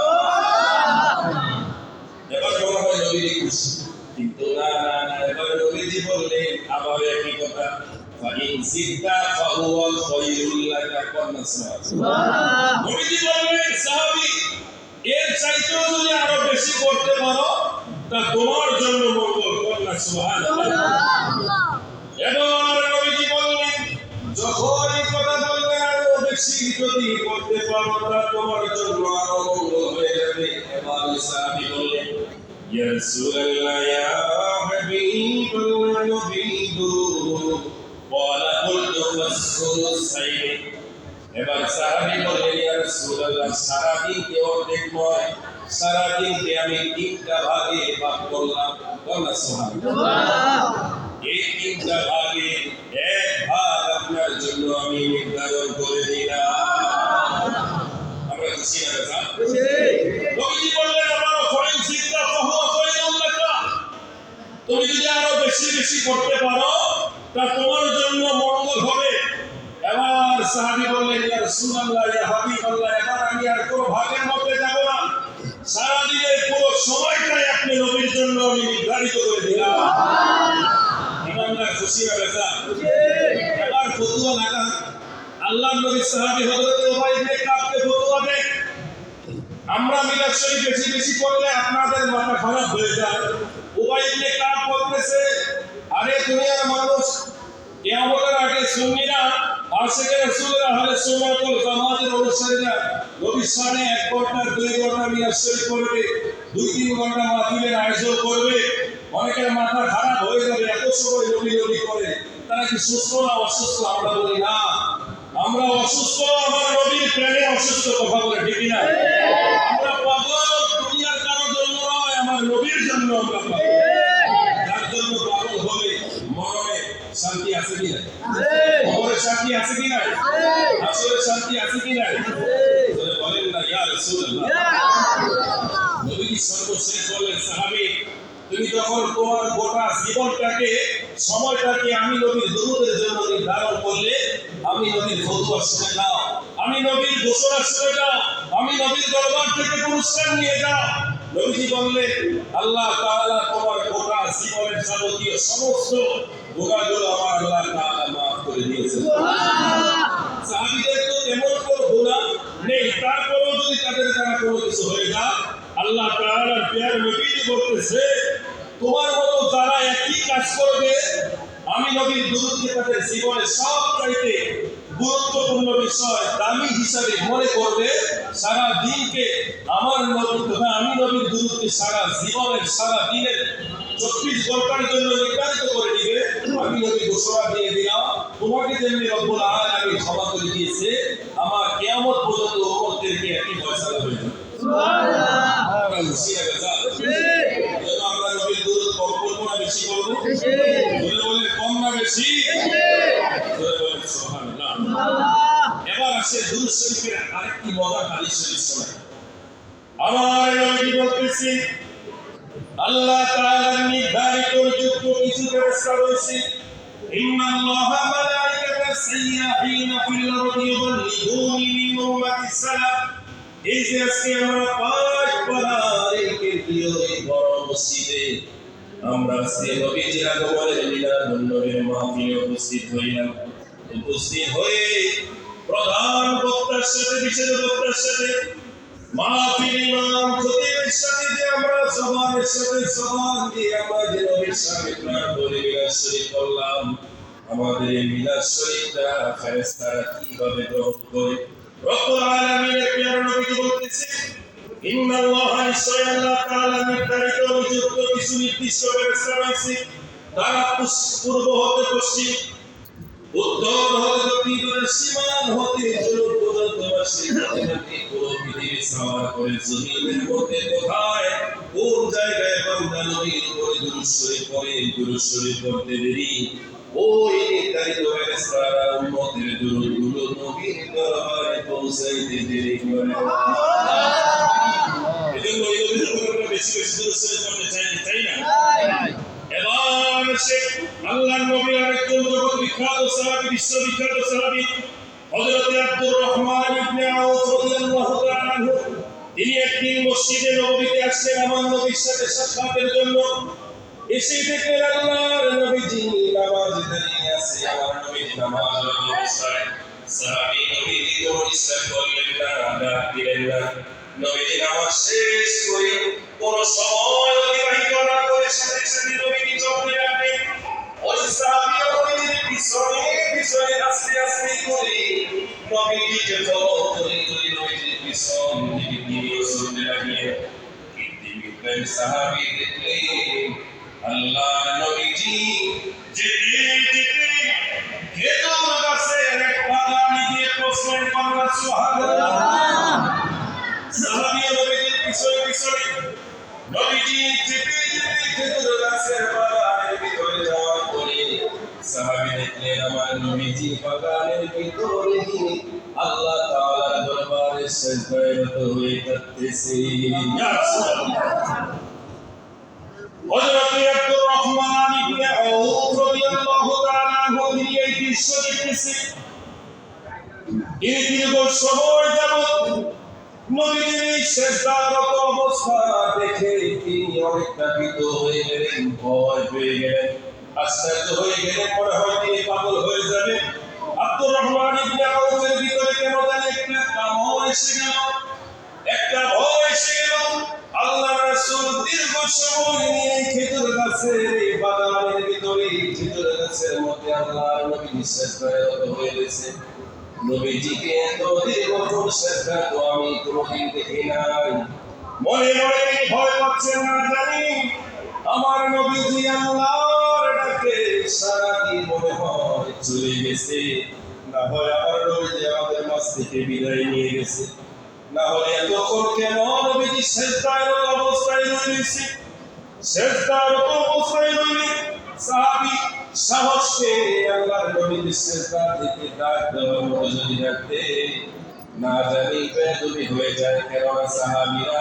এবার বলা হয় নবীর খুশি কিন্তু না না না এবার নবীজি বললেন আবার একই কথা ফাইন সিদ্দা ফাহুয়া খায়রুল লাকা কন্না সুবহানাল্লাহ নবীজি বললেন সাহাবী এর চাইতেও যদি আরো বেশি করতে পারো তা তোমার জন্য মঙ্গল কন্না সুবহানাল্লাহ এবার নবীজি বললেন যখন এই কথা বললেন আরো বেশি যদি করতে পারো তা তোমার জন্য আরো মঙ্গল হয়ে যাবে এবার সাহাবী বললেন ইয়া রাসূলুল্লাহ ইয়া হাবিবাল্লাহ নবী গো ওয়ালা কুলতু ফাসসুসাইন এবার সাহাবী বললেন ইয়া রাসূলুল্লাহ সারা দিনকে অর্ধেক নয় সারা দিনকে আমি তিনটা ভাগে ভাগ করলাম বলা সুবহানাল্লাহ এই তিনটা ভাগে এক ভাগ আপনার জন্য আমি নির্ধারণ করে দিলাম আমরা খুশি না স্যার নবীজি বললেন আমারও ফাইন সিদ্দা ফাহুয়া খায়রুল লাকা তুমি যদি আরো বেশি বেশি করতে পারো তা তোমার জন্য মঙ্গল হবে এবার সাহাবী বললেন ইয়া রাসূলুল্লাহ ইয়া হাবিবাল্লাহ এবার আমি আর কোনো ভাগের মধ্যে যাব না সারা দিনের পুরো সময়টাই আপনি নবীর জন্য আমি নির্ধারিত করে দিলাম ইমানদার খুশি হবে স্যার এবার ফতোয়া লাগা আল্লাহর নবী সাহাবী হযরত উবাই ইবনে কাবকে ফতোয়া দেন আমরা মিলাদ শরীফ বেশি বেশি করলে আপনাদের মাথা খারাপ হয়ে যায় উবাই ইবনে কাব বলতেছে আরে দুনিয়ার মানুষ কিয়ামতের আগে সুন্নিরা আশিকে রাসূলের আহলে সুন্নাত ওয়াল জামাতের অনুসারীরা নবীর সামনে 1 ঘন্টা 2 ঘন্টা মিলাদ শরীফ করবে 2-3 ঘন্টা মাহফিলের আয়োজন করবে অনেকের মাথা খারাপ হয়ে যাবে এত সময় নবী নবী করে তারা কি সুস্থ না অসুস্থ আমরা বলি না আমরা অসুস্থ আমার নবীর প্রেমে অসুস্থ কথা বলে ঠিক না আমরা পাগল দুনিয়ার কারোর জন্য নয় আমার নবীর জন্য আমরা পাগল যার জন্য পাগল হবে মনে শান্তি আছে কি না মনে শান্তি আছে কি না আসলে শান্তি আছে কি না বলেন না ইয়া রাসূলুল্লাহ নবী সর্বশেষ বলেন সাহাবী তুমি যখন তোমার গোটা জীবনটাকে সময়টাকে আমি নবীর দরুদের জন্য নির্ধারণ করলে আমি নবীর ফতোয়া শুনে নাও আমি নবীর ঘোষণা শুনে নাও আমি নবীর দরবার থেকে পুরস্কার নিয়ে যাও নবীজি বললেন আল্লাহ তাআলা তোমার গোটা জীবনের যাবতীয় সমস্ত গুনাহগুলো আমার আল্লাহ তাআলা maaf করে দিয়েছেন সুবহানাল্লাহ সাহাবীদের তো এমন কোনো গুনাহ নেই তারপরেও যদি তাদের দ্বারা কোনো কিছু হয়ে যায় আল্লাহ তাআলার প্রিয় নবীজি বলতেছে তোমার মতো যারা একই কাজ করবে আমি নবীর দরুদকে তাদের জীবনের সবচাইতে গুরুত্বপূর্ণ বিষয় দামি হিসাবে মনে করবে সারা দিনকে আমার নবী তথা আমি নবীর দরুদকে সারা জীবনের সারা দিনের 24 ঘন্টার জন্য নির্ধারিত করে দিবে আমি নবী ঘোষণা দিয়ে দিলাম তোমাকে যেমনি রব্বুল আলামিন ক্ষমা করে দিয়েছে আমার কিয়ামত পর্যন্ত উম্মতদেরকে একই ফয়সালা হয়ে যাবে সুবহানাল্লাহ খুশি হবে স্যার আমরা নবীর দরুদ করব না বেশি করব বলে কম না বেশি বলে সুবহানাল্লাহ এবার আসে দুরূদ শরীফের আরেকটি মজার হাদিস শরীফ শোনাই আমার নবী বলতেছে আল্লাহ তাআলার নির্ধারিত যুক্ত কিছু ব্যবস্থা রয়েছে ইন্নাল্লাহা মালাইকাতাস সাইয়্যাহিনা ফিল আরদি ইউবাল্লিগুনি মিন উম্মাতিস সালাম এই যে আজকে আমরা পাঁচ পাড়ার এই বড় মসজিদে আমরা আজকে নবীজির আগমনের মিলাদ নবীর মাহফিলে উপস্থিত হইলাম উপস্থিত হয়ে প্রধান বক্তার সাথে বিশেষ বক্তার সাথে মাহফিল ইমাম খতিবের সাথে যে আমরা জবানের সাথে জবান দিয়ে আমরা যে নবীর সামনে প্রাণ বলে মিলাদ শরীফ করলাম আমাদের এই মিলাদ শরীফটা ফেরেশতারা কিভাবে গ্রহণ করে রব্বুল আলামিনের প্রিয় নবী বলতেছে ইন্নাল্লাহা নিশ্চয়ই তাআলা নির্ধারিত নিযুক্ত কিছু নির্দিষ্ট ব্যবস্থা রয়েছে তারা পূর্ব হতে পশ্চিম উত্তর হতে দক্ষিণ সীমান হতে জরুর পর্যন্ত সেই প্রতিমূর্তি পুরো পৃথিবী সাওয়ার করে জমিনের মধ্যে কোথায় কোন জায়গায় বান্দা নবীর উপরে দুরূদ শরীফ পড়ে, দুরূদ শরীফ পড়তে দেরি ওই নির্ধারিত ফেরেশতারা উম্মতের দুরূদগুলো নবীর দরবারে পৌঁছাইতে দেরি করে। এজন্য এই নবীর উপরে আমরা বেশি বেশি দুরূদ শরীফ পড়তে চাই না? এবার সে আল্লাহর নবী আরেকজন জগৎ বিখ্যাত সাহাবী, বিশ্ববিখ্যাত সাহাবী হযরত আব্দুর রহমান ইবনে আউফ রাদিয়াল্লাহু তাআলা আনহু, তিনি একদিন মসজিদে নববীতে আসলেন আমার নবীর সাথে সাক্ষাতের জন্য। এসে দেখলেন আল্লাহর নবীজি নামাজে দাঁড়িয়ে আছে। আমার নবীজি নামাজ অবস্থায় সাহাবী নবীজি কোনো ইসলাম করলেন না, ডাক দিলেন না। নবীজি নামাজ শেষ করে কোনো সময় অতিবাহিত না করে সাথে সাথে নবীজি চোখে রাখলেন। ওই সাহাবী নবীজির পিছনে পিছনে আস্তে আস্তে করে নবীজিকে ফলো করে নবীজির পিছন দিকে তিনিও চলতে লাগলেন। কিন্তু সাহাবী দেখলেন আল্লাহর নবীজি যেতে যেতে খেজুর গাছের এক বাগানে গিয়ে পৌঁছলেন। সুবহানাল্লাহ। সাহাবী নবীজির পিছনে পিছনে নবীজি যেতে যেতে খেজুর গাছের বাগানের ভিতরে যাওয়ার পরে সাহাবী দেখলেন আমার নবীজি বাগানের ভিতরে আল্লাহ তাআলার দরবারে সিজদায় রত হয়ে কাঁদতেছে। ইয়া রাসূলুল্লাহ। হযরত আব্দুর রহমান ইবনে আউফ রাদিয়াল্লাহু তাআলা আনহু এই দৃশ্য দেখতেছে। এই দীর্ঘ সময় যাবত নবীর সিজদারত অবস্থা দেখে তিনি অনেকটা ভীত হয়ে গেলেন, ভয় পেয়ে গেলেন, আশ্চর্য হয়ে গেলেন, মনে হয় তিনি পাগল হয়ে যাবে। আব্দুর রহমান ইবনে আউফের ভিতরে কেন জানি একটা কামড় এসে গেল, একটা ভয় এসে গেল। আল্লাহ রাসূল দীর্ঘ সময় নিয়ে খেজুর গাছের বাগানের ভিতরে খেজুর গাছের মধ্যে আল্লাহর নবী সিজদায় রত হয়ে গেছে। নবীজিকে এত দীর্ঘক্ষণ সিজদা তো আমি কোনোদিন দেখি নাই। মনে মনে তিনি ভয় পাচ্ছেন না জানি আমার নবীজি আল্লাহর ডাকে সাড়া দিয়ে মনে হয় চলে গেছে, না হয় আমার নবীজি আমাদের মাঝ থেকে বিদায় নিয়ে গেছে, না হলে এতক্ষণ কেন নবীজি সিজদায় অবস্থায় রয়েছে। সিজদার অবস্থায় রইলেন। সাহাবী সাহস পেয়ে আল্লাহর নবীর সিজদার দিকে ডাক দেওয়ার মতো যদি ডাকতে না জানি বেদবি হয়ে যায়। কেননা সাহাবীরা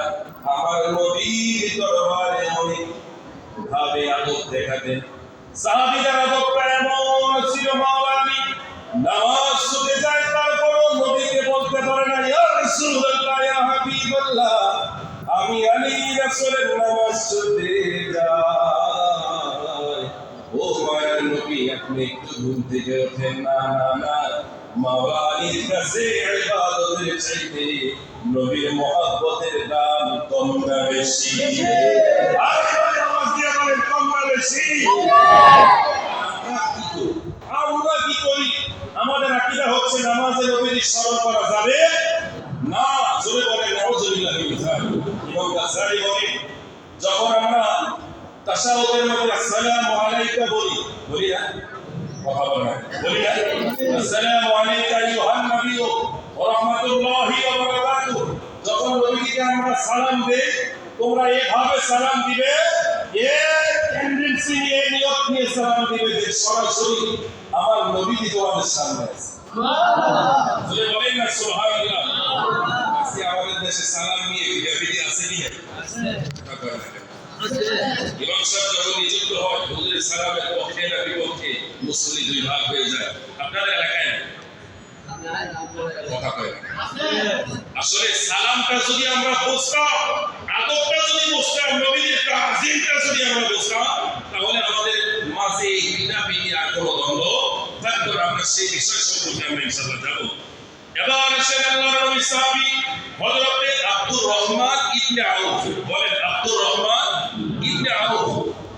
আমার নবীর দরবারে অনেক ভাবে আদব দেখাতেন। সাহাবীদের আদবটা এমন ছিল মাওলানা নামাজ ছুটে যায় তারপরও নবীকে বলতে পারে না ইয়া রাসূলুল্লাহ ইয়া হাবিবাল্লাহ আমি আলী রাসূলের নামাজ ছুটে যাই। ও মায়ের নবী আপনি একটু ঘুম থেকে ওঠেন না, না না মাওলানার কাছে ইবাদতের চাইতে নবীর মহব্বতের দাম কম না বেশি? আওয়াজ দিয়ে বলেন কম না বেশি? আমরা কি করি? আমাদের আকীদা হচ্ছে নামাজে নবীর স্মরণ করা যাবে না। জোরে বলেন নাউযুবিল্লাহি মিন যালিক। ইমাম গাযযালী বলেন যখন আমরা তাশাহুদের মধ্যে আসসালামু আলাইকা বলি না, কথা বলেন বলি না, আসসালামু আলাইকা আইয়ুহান নবী ওয়া রাহমাতুল্লাহি ওয়া বারাকাতুহু। যখন নবীকে আমরা সালাম দেই তোমরা এইভাবে সালাম দিবে, এই টেন্ডেন্সি নিয়ে নিয়ত নিয়ে সালাম দিবে যে সরাসরি আমার নবীজি তোমাদের সামনে আছে। সুবহানাল্লাহ। জোরে বলেন না সুবহানাল্লাহ। আজকে আমাদের দেশে সালাম নিয়ে বিধি আছে কি আছে? ইমাম সাহেব যখন নিযুক্ত হয় হুজুরের সালামের পক্ষে না বিপক্ষে মুসল্লি দুই ভাগ হয়ে যায়। আপনাদের এলাকায় না কথা কয় আসলে সালামটা যদি আমরা বুঝতাম, আদবটা যদি বুঝতাম, নবীর তাজিমটা যদি আমরা বুঝতাম, তাহলে আমাদের মাঝে এই বিনা আর কোনো দ্বন্দ্ব থাকতো না। আমরা সেই বিষয় সম্পর্কে আমরা ইনশাআল্লাহ যাব। এবার আসেন আল্লাহর নবী সাহাবী হযরত আব্দুর রহমান ইবনে আউফ। বলেন আব্দুর রহমান ইবনে আউফ।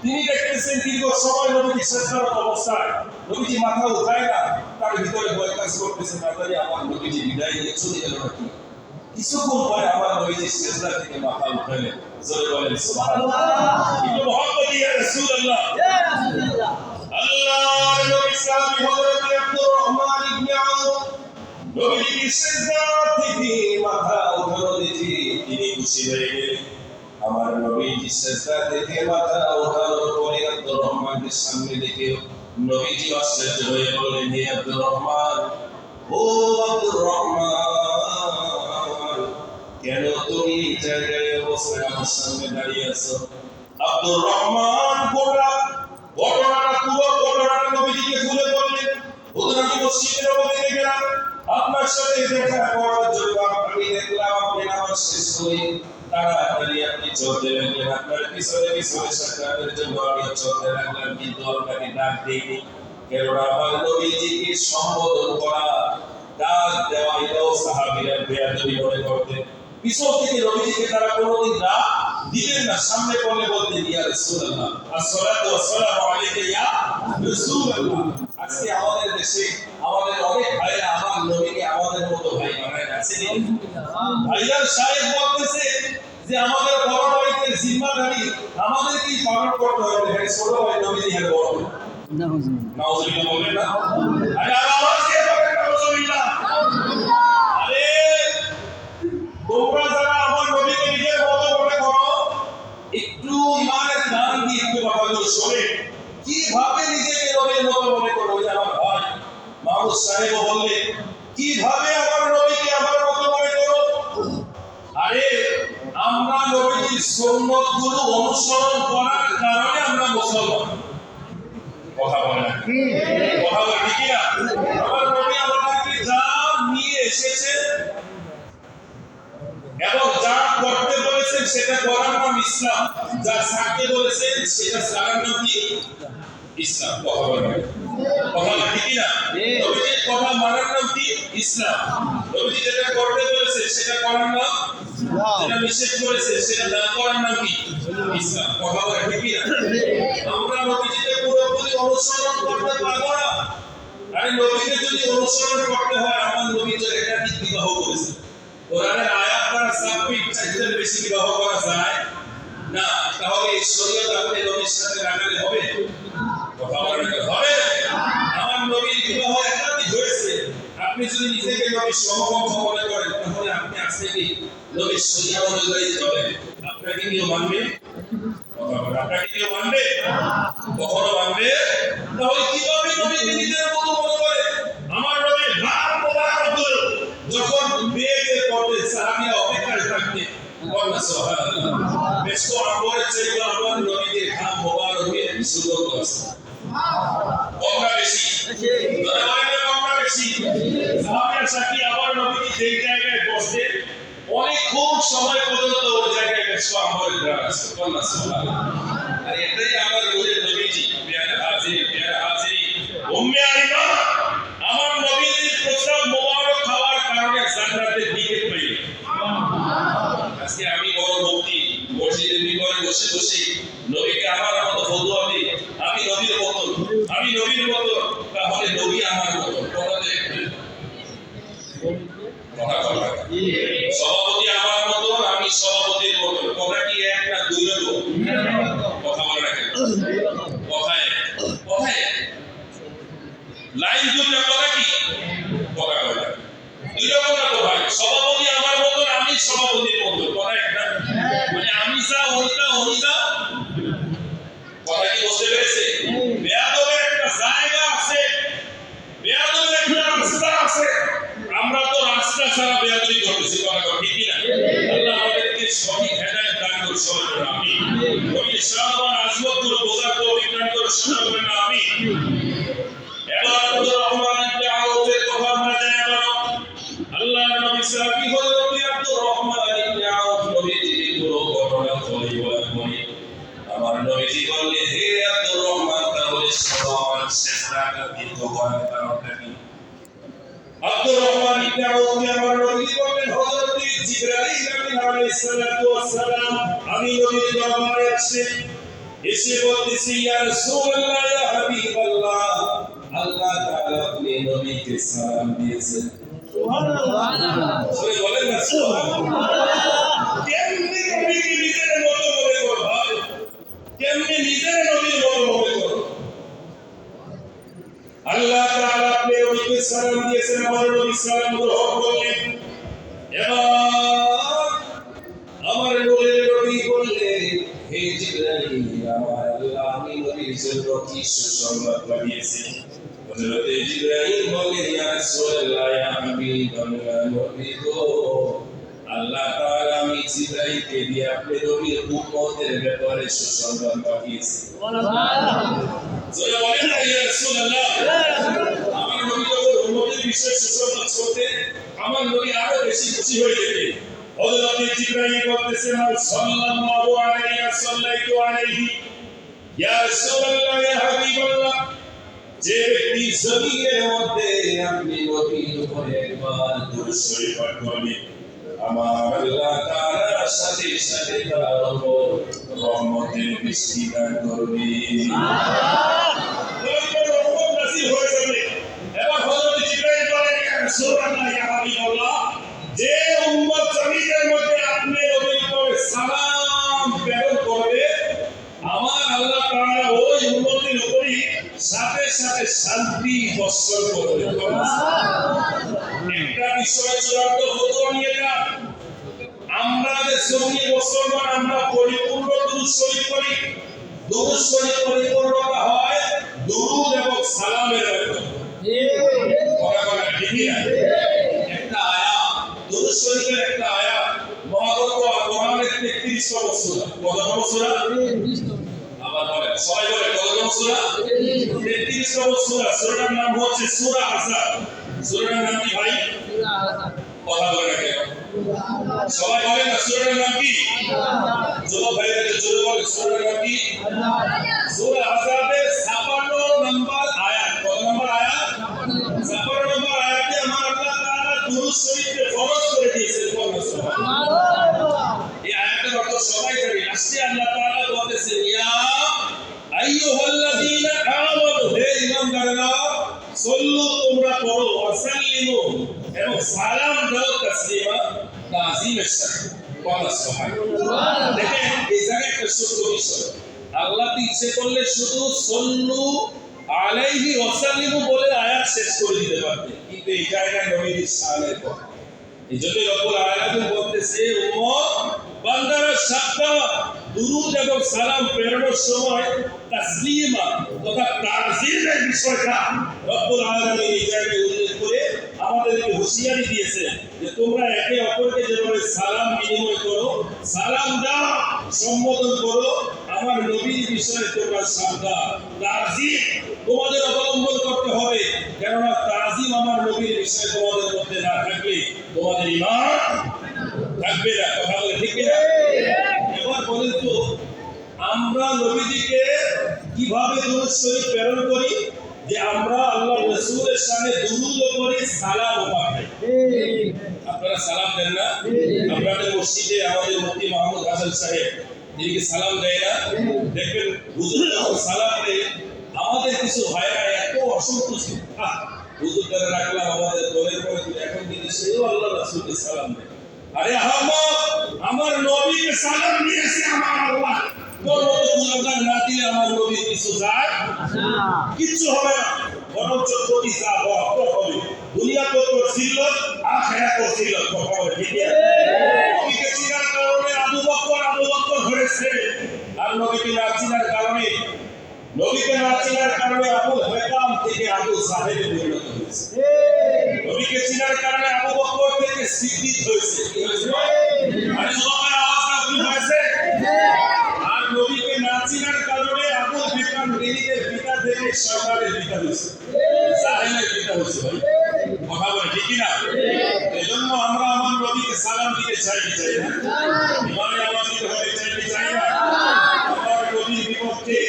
তিনি দেখতেছেন দীর্ঘ সময় নবীজি সিজদারত অবস্থায়, নবীজি মাথা উঠায় না, তার ভিতরে ভয় কাজ করতেছে না জানি আমার নবীজি বিদায় নিয়ে চলে গেল নাকি। কিছুক্ষণ পরে আমার নবীজি সিজদা থেকে মাথা উঠালেন। জোরে বলেন সুবহানাল্লাহ। একটু মহব্বত ইয়া রাসূলুল্লাহ, ইয়া রাসূলুল্লাহ। আল্লাহর নবী সাহাবী হযরত আব্দুর রহমান ইবনে আউফ নবীজি সিজদা অতিথি মাথা উঠানো দেখে তিনি খুশি হয়ে গেলেন। আমার নবীজি সেজদা থেকে মাথা উঠানোর পরে আব্দুর রহমানকে সামনে দেখে নবীজি আশ্চর্য হয়ে বললেন, হে আব্দুর রহমান, ও আব্দুর রহমান, কেন তুমি এই জায়গায় অবস্থায় আমার সামনে দাঁড়িয়ে আছো? আব্দুর রহমান ঘটনাটা পুরো ঘটনাটা নবীজিকে খুলে বললেন। হুজুর, আমি মসজিদের মধ্যে গেলাম, আপনার সাথে দেখা করার জন্য আমি দেখলাম আপনি নামাজ শেষ করে তাড়াতাড়ি আপনি চলতে লাগলেন। আপনার পিছনে পিছনে সাক্ষাতের জন্য আমি চলতে লাগলাম, কিন্তু আপনাকে ডাক দিইনি। কেননা আমার নবীজিকে সম্বোধন করা, ডাক দেওয়া এটাও সাহাবীরা বেয়াদবি মনে করতেন। পিছন থেকে নবীজিকে তারা কোনোদিন ডাক দিবেন না, সামনে বলে বলতেন, ইয়া রাসূলুল্লাহ, আসসালাতু ওয়াসসালামু আলাইকা ইয়া রাসূলুল্লাহ। আজকে আমাদের দেশে আমাদের অনেক ভাইরা আমার নবীকে আমাদের মতো ভাই বানায় রাখছে। ভাইজান সাহেব বলতেছে যে আমাদের বড় ভাইদের জিম্মাদারি আমাদেরকেই পালন করতে হবে। হ্যাঁ, ছোট ভাই নবীজি হ্যাঁ বড় ভাই। নাউজুবিল্লাহ বলবেন না? আরে আওয়াজ দিয়ে বলেন নাউজুবিল্লাহ। আরে তোমরা যারা আমার নবীকে নিজের মতো মনে করো, একটু ইমানের জ্ঞান দিয়ে একটু কথাগুলো শোনে, কিভাবে নিজেকে নবীর মতো মনে করো। যে আমার ভাই মাহমুদ সাহেব বললেন, কিভাবে আমার নবীকে আমার মতো মনে করো। আরে আমরা নবীর সুন্নতগুলো অনুসরণ করার কারণে আমরা মুসলমান। কথা বলে না, কথা বলে ঠিক না? আমার নবী আমাদেরকে যা নিয়ে এসেছে এবং যা করতে বলেছেন সেটা করার নাম ইসলাম, যা ছাড়তে বলেছেন সেটা ছাড়ার নাম কি? ইসলাম। কথা বলে না, কথা ঠিক না? নবীজির কথা মানার নাম কি? ইসলাম। নবীজি যেটা করতে বলেছে সেটা করার নাম, যেটা নিষেধ করেছে সেটা না করার নাম কি? ইসলাম। কথা বলে ঠিক না? আমরা নবীজিকে পুরোপুরি অনুসরণ করতে পারবো না। আরে নবীকে যদি অনুসরণ করতে হয়, আমার নবী তো একাধিক বিবাহ করেছে। কোরআনের আয়াত দ্বারা সাব্বিত চাইতের বেশি বিবাহ করা যায় না। তাহলে এই শরীয়ত আপনি নবীর সাথে লাগালে হবে? কথা বলেন হবে? আমার নবীর বিবাহ একাধিক হয়েছে। আপনি যদি নিজেকে নবীর সমকক্ষ মনে করেন, তাহলে আপনি আজকে কি নবীর শরীয়ত অনুযায়ী চলেন? আপনাকে কেউ মানবে? কথা বলেন, আপনাকে কেউ মানবে? কখনো মানবে? তাহলে কিভাবে নবীকে নিজের মতো মনে করে? আমার নবীর নাম মোবারক যখন বিয়েতে পড়তে সাহাবীরা অপেক্ষায় থাকতেন, বলেন সুবহানাল্লাহ, বেশ তো আমরের চেয়ে আমার নবীর নাম মোবারকের সুযোগ আছে। কমরা বেশি, কমরা বেশি। সাহাবীরা সাথী আমার নবী যেই জায়গায় বসে অনেকক্ষণ সময় পর্যন্ত ওই জায়গায় বেশ তো আমরের গ্রাম আছে। বলেন সুবহানাল্লাহ। আর এটাই আমার নবীজি। প্রিয় হাজির, উম্মে আইমা, আমার নবীজির প্রস্তাব মোবারক খাওয়ার কারণে জান্নাতের টিকিট পেয়ে। আজকে আমি বড় মুফতি মসজিদের মিম্বরে বসে বসে নবীকে আমার মতো ফতোয়া দিই, আমি নবীর মতো, আমি নবীর মতো, তাহলে নবী আমার মতো। সভাপতি আমার মতো, আমি সভাপতির মতো। কথা কি এক না দুই রকম? কথা বলে রাখেন, কথায় কথায় লাইন দুটো, কথা কি? কথা বলে দুই রকম না তো ভাই। সভাপতি আমার মতো, আমি সভাপতির মতো। কথা একটা, মানে আমি যা ওইটা উনি যা। কথা কি বুঝতে পেরেছে? বেয়াদবের একটা জায়গা আছে, বেয়াদবের একটা রাস্তা আছে। আমরা তো রাস্তা ছাড়া বেয়াদবি করতেছি। কথা ঠিক কি না? আল্লাহ আমাদেরকে সঠিক হেদায়েত দান করুন। সবাই আমিন। নবী সাল্লাল্লাহু আলাইহি ওয়াসাল্লাম বোঝার তৌফিক দান করুন। সবাই আমিন। এবার আব্দুর রহমান ইবনে আউফের কথা আমরা জানি না। আল্লাহর নবী সাহাবী হলেন আব্দুর রহমান ইবনে আউফ। নবীজি পুরো ঘটনা বলে আমার নবীজি বললেন, হে আব্দুর রহমান, তাহলে সবার চেষ্টাটা দীর্ঘ করার কারণটা কি? আব্দুর রহমান ইবনে আউফ আমার নবীজি বললেন, হযরত জিবরাইল আলাইহিস সালাতু ওয়াস সালাম আমি নবীর দরবারে আসেন, এসে বলতেছি, ইয়া রাসূলুল্লাহ, ইয়া হাবিবাল্লাহ, আল্লাহ তাআলা আপনি নবীকে সালাম দিয়েছেন। সুবহানাল্লাহ। সবাই বলেন না সুবহানাল্লাহ। কেমনে নবীকে নিজের মতো মনে করো ভাই? কেমনে নিজের নবীর মতো মনে করো? আল্লাহ তাআলা আপনি নবীকে সালাম দিয়েছেন, আমার নবী সালাম গ্রহণ করলেন। জন্য কি সুসংবাদ পাঠিয়েছে। হযরত জিবরাইল বলেন ইয়া রাসূলুল্লাহ ইয়া হাবিবাল্লাহ নবী গো আল্লাহ তাআলা আমি জিবরাইলকে দিয়ে আপনি নবীর উম্মতের ব্যাপারে সুসংবাদ পাঠিয়েছি। সুবহানাল্লাহ। জোরে বলেন ইয়া রাসূলুল্লাহ। আমার নবী যখন উম্মতের বিষয়ে সুসংবাদ করতে আমার নবী আরো বেশি খুশি হয়ে যেতেন। হযরত জিবরাইল বলতেছেন সাল্লাল্লাহু আলাইহি ওয়াসাল্লাতু আলাইহি ইয়া রাসূলুল্লাহ ইয়া হাবিবাল্লাহ যে ব্যক্তি জমিনের মধ্যে আপনি নবীর উপরে একবার দুরূদ শরীফ পাঠ করবেন আমার আল্লাহ তাআলা সাথে সাথে তার উপর রহমতের বৃষ্টি দান করবেন। সুবহানাল্লাহ। রহমত নাযিল হয়ে যাবে। এবার হযরত জিবরাইল বলেন ইয়া রাসূলুল্লাহ ইয়া হাবিবাল্লাহ যে উম্মত জমিনের মধ্যে আপনি নবীর উপরে সালাম প্রেরণ করবে আমার আল্লাহ তাআলা ওই উম্মতের উপরে সাথে সাথে শান্তি বর্ষণ করবে। একটা বিষয় চূড়ান্ত ফতোয়া নিয়ে যান। আমরা যে সুন্নি মুসলমান আমরা পরিপূর্ণ দুরূদ শরীফ পড়ি। দুরূদ শরীফ পরিপূর্ণতা হয় দুরূদ এবং সালামের মাধ্যমে। ঠিক আছে? একটা আয়াত দুরূদ শরীফের একটা আয়াত মহাগ্রন্থ কোরআনের 33 নম্বর সূরা। কত নম্বর সূরা? 33 নম্বর। আবার বলেন সবাই বলে কত নম্বর সূরা? 33 নম্বর সূরা। সূরাটার নাম হচ্ছে সূরা আহজাব। সূরাটার নাম কি ভাই? সূরা আহজাব। কথা বলে কেন? সবাই বলেন না সূরাটার নাম কি? যুবক ভাইরা জোরে বলেন সূরাটার নাম কি? সূরা আহজাবের 56 নম্বর আয়াত। কত নম্বর আয়াত? 56 নম্বর আয়াতে আমার আল্লাহ তাআলা দুরূদ শরীফকে ফরজ করে দিয়েছেন। সুবহানাল্লাহ। এই আয়াতের অর্থ সবাই জানে। লাস্টে আল্লাহ তাআলা বলেছেন ইয়া আইয়ুহাল্লাযীনা আমানু হে ঈমানদাররা সাল্লু তোমরা পড়ো ওয়াসাল্লিমু এবং সালাম দাও তাসলিমা তাজিমের সাথে। সুবহানাল্লাহ। দেখেন এই জায়গায় একটা সূত্র বিষয় আল্লাহ ইচ্ছে করলে শুধু সাল্লু আলাইহি ওয়াসাল্লিমু বলে আয়াত শেষ করে দিতে পারতেন কিন্তু এই জায়গায় নবীর শানের কথা এইজন্য রব্বুল আলামিন বলতেছে উম্মত বান্দারা সাতটা দুরূদ এবং সালাম প্রেরণের সময় তাসলিমা তথা তাজিমের বিষয়টা রব্বুল আলামিন এই জায়গায় উল্লেখ করে আমাদেরকে হুঁশিয়ারি দিয়েছে যে তোমরা একে অপরকে যেভাবে সালাম বিনিময় করো সালাম দাও সম্বোধন করো আমার নবীর বিষয়ে তোমরা সাবধান তাজিম তোমাদের অবলম্বন করতে হবে কেননা তাজিম আমার নবীর বিষয়ে তোমাদের মধ্যে না থাকলে তোমাদের ঈমান থাকবে না। কথা বলে ঠিক না? এবার বলেন তো আমরা নবীজিকে কিভাবে দুরূদ শরীফ প্রেরণ করি যে আমরা আল্লাহর রাসূলের সামনে দুরূদ করি সালামও পাঠাই। আপনারা সালাম দেন না? আপনাদের মসজিদে আমাদের মুফতি মাহমুদ হাসান সাহেব তিনি কি সালাম দেয় না? দেখবেন হুজুর যখন সালাম দেয় আমাদের কিছু ভাইরা এত অসন্তুষ্ট হুজুর দ্বারা রাখলাম আমাদের দলের পরে এখন কিন্তু সেও আল্লাহর রাসূলকে সালাম দেয়। আরে আহমদ আমার নবীকে সালাম দিয়েছে আমার আল্লাহ তোর মতো গুণগান না দিলে আমার নবী কিছু যায় কিচ্ছু হবে না বরঞ্চ কোটি যা হবে দুনিয়া তো তোর ছিল আখিরাত তো ছিল। কথা বলে ঠিক আছে? নবীকে চিনার কারণে আবু বকর হয়েছে আর নবীকে না চিনার কারণে আবু হেকাম থেকে আবু সাহেবে পরিণত হয়েছে। নবীকে চিনার কারণে আবু বকর থেকে সিদ্দিক হয়েছে। কি হয়েছে? আরে সবাই আওয়াজটা কি হয়েছে? আর নবীকে না চিনার কারণে আবু হেকাম নিজের পিতা থেকে সরকারের পিতা হয়েছে। জাহেলের পিতা হয়েছে। ভাই কথা বলে ঠিক না? এজন্য আমরা আমার নবীকে সালাম দিতে চাই না? ইমানে আওয়াজ দিতে হবে চাই না? আমার নবীর বিপক্ষে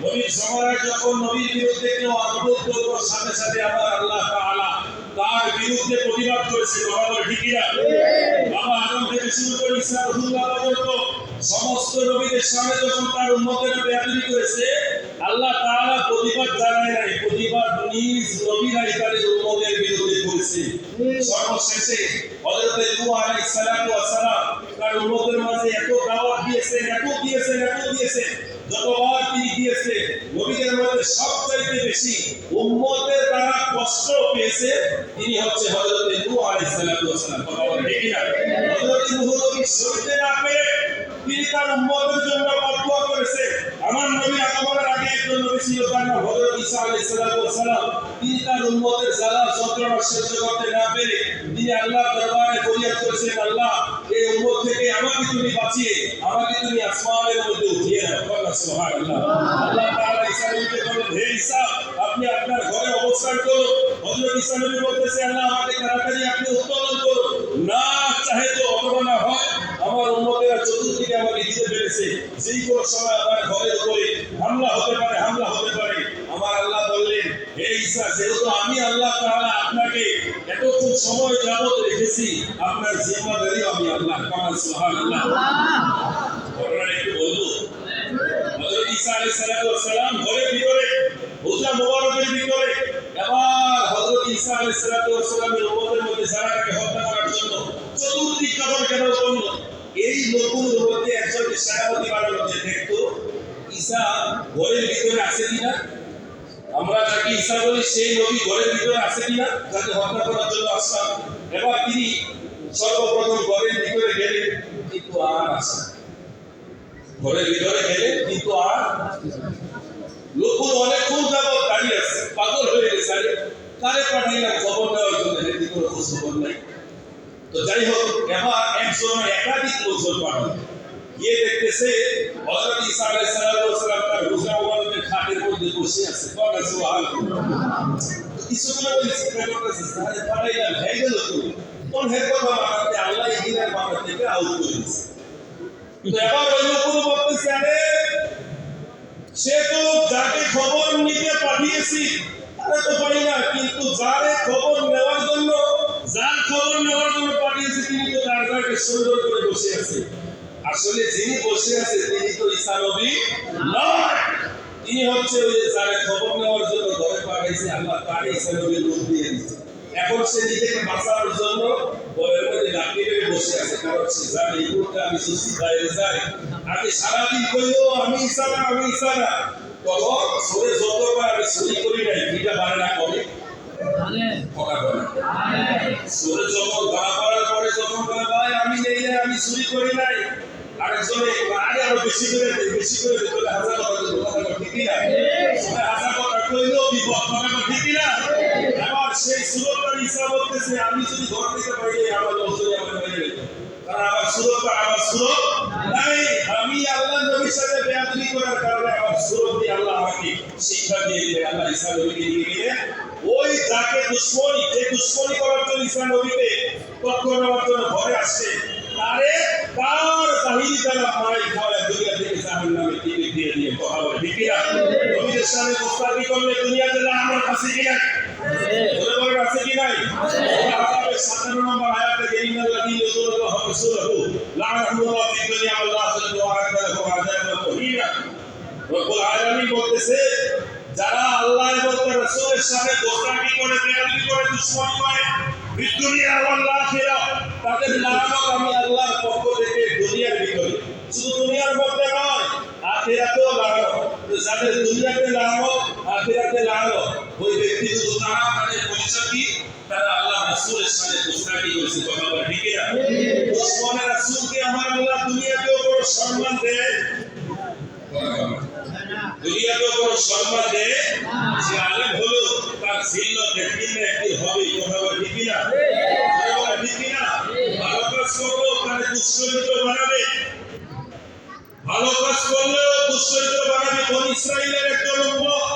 নবীর সময় যখন নবীর বিরুদ্ধে কেউ আক্রমণ করলো সাথে সাথে আমার আল্লাহ তাআলা তার বিরুদ্ধে প্রতিবাদ করেছে। কথা বলে ঠিক না? বাবা আদম থেকে শুরু করে ঈসা রাসূলুল্লাহ পর্যন্ত সমস্ত নবীদের সামনে যখন তার উম্মতেরা বেয়াদবি করেছে আল্লাহ তাআলা প্রতিবাদ জানায় নাই, প্রতিবাদ নিজ নবীরাই তাদের উম্মতের বিরুদ্ধে করেছে। সর্বশেষে হযরত নূহ আলাইহিস সালাতু ওয়াস সালাম তার উম্মতের মাঝে এত দাওয়াত দিয়েছেন যতবার তিনি দিয়েছে নবীদের মধ্যে সবচাইতে বেশি উম্মতের দ্বারা কষ্ট পেয়েছে তিনি হচ্ছে হযরত নূহ আলাইহিস সালাতু ওয়াস সালাম। কথা বলে ঠিক না? হযরত নূহ নবী সইতে না পেরে তিনি তার উম্মতের জন্য বদদুয়া করে করেছে। আমার নবী আগমনের আগে একজন নবী ছিল, তার নাম হযরত ঈসা আলাইহিস সালাম। তিনি তার উম্মতের জ্বালা যন্ত্রণা সহ্য করতে না পেরে তিনি আল্লাহর দরবারে ফরিয়াদ করেছেন, আল্লাহ এই উম্মত থেকে আমাকে তুমি বাঁচিয়ে আমাকে তুমি আসমানের মধ্যে উঠিয়ে নাও। সুবহানাল্লাহ। আল্লাহ তাআলা ঈসা নবীকে বললেন, হে ঈসা, আপনি আপনার ঘরে অবস্থান করুন। হযরত ঈসা নবী বলতেছে, আল্লাহ আমাকে তাড়াতাড়ি আপনি উত্তোলন করুন, না চাহে তো অথবা না হয় আমার উম্মতেরা চতুর্দিকে আমাকে ঘিরে ফেলেছে, যেই কোনো সময় আমার ঘরের উপরে হামলা হতে পারে। আমার আল্লাহ বললেন, হে ঈসা, যেহেতু আমি আল্লাহ তাআলা আপনাকে এতক্ষণ সময় যাবত রেখেছি, আপনার জিম্মাদারি আমি আল্লাহ। সুবহানাল্লাহ। ঘটনা একটু বলবো। হযরত ঈসা আলাইহিস সালাম ঘরের ভিতরে, হুজরা মুবারকের ভিতরে, এবার হযরত ঈসা আলাইহিস সালামের উম্মতের মধ্যে যারাকে হত্যা করার জন্য চতুর্দিক কাবার কেন করলো, এই নতুন উম্মতে একজন সেনাপতি বানানো যে দেখতো ঈসা ঘরের ভিতরে আছে কিনা। আমরা যাকে ঈসা বলি সেই নবী ঘরের ভিতরে আছে কিনা, যাকে হত্যা করার জন্য আসলাম। এবার তিনি সর্বপ্রথম ঘরের ভিতরে গেলেন, কিন্তু আর আসে না। ঘরের ভিতরে গেলেন কিন্তু আর লোকগুলো অনেকক্ষণ যাবত দাঁড়িয়ে আছে, পাগল হয়ে গেছে। আরে কারে পাঠাইলাম খবর দেওয়ার জন্য, এটি কোনো খোঁজ খবর নাই। তো যাই হোক, এবার একজন একাধিক লোকজন পাঠালো, গিয়ে দেখতেছে হযরত ঈসা আলাইহিস সালাম তার হুজরা মুবারকের খাটের মধ্যে বসে আছে। কিছুক্ষণ ওই চিন্তা করতেছে, তাহলে পাঠাইলাম হয়ে গেল তো কোন হের কথা মানাতে আল্লাহ এই দিনের মাথা থেকে আউট করে দিচ্ছে। কিন্তু এবার ওই লোকগুলো বলতেছে, আরে সে তো যাকে খবর নিতে পাঠিয়েছি তারা তো পারি না, কিন্তু যার খবর নেওয়ার জন্য পাঠিয়েছি তিনি তো তার জায়গায় সুন্দর করে বসে আছে। আসলে যিনি বসে আছে তিনি তো ঈসা নবী নয়, তিনি হচ্ছে ওই যার খবর নেওয়ার জন্য ঘরে পাঠাইছে আল্লাহ, তার ঈসা নবীর রূপ দিয়ে দিচ্ছে। এখন সে নিজেকে বাঁচানোর জন্য ঘরের মধ্যে লাঠি মেরে বসে আছে, কারণ সে জানে এই মুহূর্তে আমি সুস্থ বাইরে যাই, আমি সারাদিন কইলেও আমি ঈসা না। তখন সরে যতবার আমি চুরি করি নাই, এটা বাড়ে না কমে সরে যখন ধরা পড়ার পরে যখন ভাই আমি নেই নাই, আমি চুরি করি নাই, আরেকজনে আরে আরো বেশি করে দিতে হাজার কথা ঠিকই না, হাজার কথা কইলেও বিপদ, কথা ঠিকই না। এবার সেই সুরতার ঈসা বলতেছে, আমি যদি ঘর থেকে পারি আমার লোকজন আমার মেরে নেবে, কারণ আমার সুরত নাই। আমি আল্লাহ নবীর সাথে বেয়াদবি করার কারণে আমার সুরত দিয়ে আল্লাহ আমাকে শিক্ষা দিয়ে দিলেন। আল্লাহ ঈসা নবীকে নিয়ে গেলেন ওই যাকে দুশ্মনী করার জন্য ঈসা নবীকে তথ্য নেওয়ার জন্য ঘরে আসছে, তার জাহিরি দ্বারা মায়ের খাওয়া দুনিয়া থেকে জাহান্নামে টিকিট দিয়ে কথা বলে, ঠিক কিনা? নবীদের সামনে মুস্তাকি করলে দুনিয়াতে আমার কাছে কি নাই? বলে আছে কি নাই? 57 নম্বর আয়াতে ইন্নাল্লাযীনা ইয়াযুরুল্লাহু ওয়া রাসূলুহু লা'নাহুল্লাহু ফিদ দুনিয়া ওয়াল আখিরাতি ওয়া আ'আদ্দা লাহুম আযাবান মুহিনা। রব্বুল আলামিন বলতেছে, যারা আল্লাহ এবং তার রাসূলের সাথে গোস্তাকি করে, বেয়াদবি করে, দুশমনি করে দুনিয়া ওয়াল আখিরাত, তাদের লানত আমি আল্লাহর পক্ষ থেকে দুনিয়ার ভিতরে, শুধু দুনিয়ার মধ্যে নয় আখিরাতেও লানত। যাদের দুনিয়াতে লানত আখিরাতে লানত, ওই ব্যক্তি শুধু তারা তাদের পরিচয় কি, তারা আল্লাহ রাসূলের সাথে গোস্তাকি করেছে। কথা বলে ঠিক না? দুশমনের রাসূলকে আমার আল্লাহ দুনিয়াতেও বড় সম্মান দেয়, দুনিয়াতেও বড় সম্মান দেয়। যে আলেম হলো তার জিল্লত একদিন না একদিন হবে। কথা বলে ঠিক না? ঠিক না? ভালো কাজ করলো তাহলে দুশ্চরিত্র বানাবে, ভালো কাজ করলেও দুশ্চরিত্র বানাবে। বনি ইসরাঈলের একজন উম্মত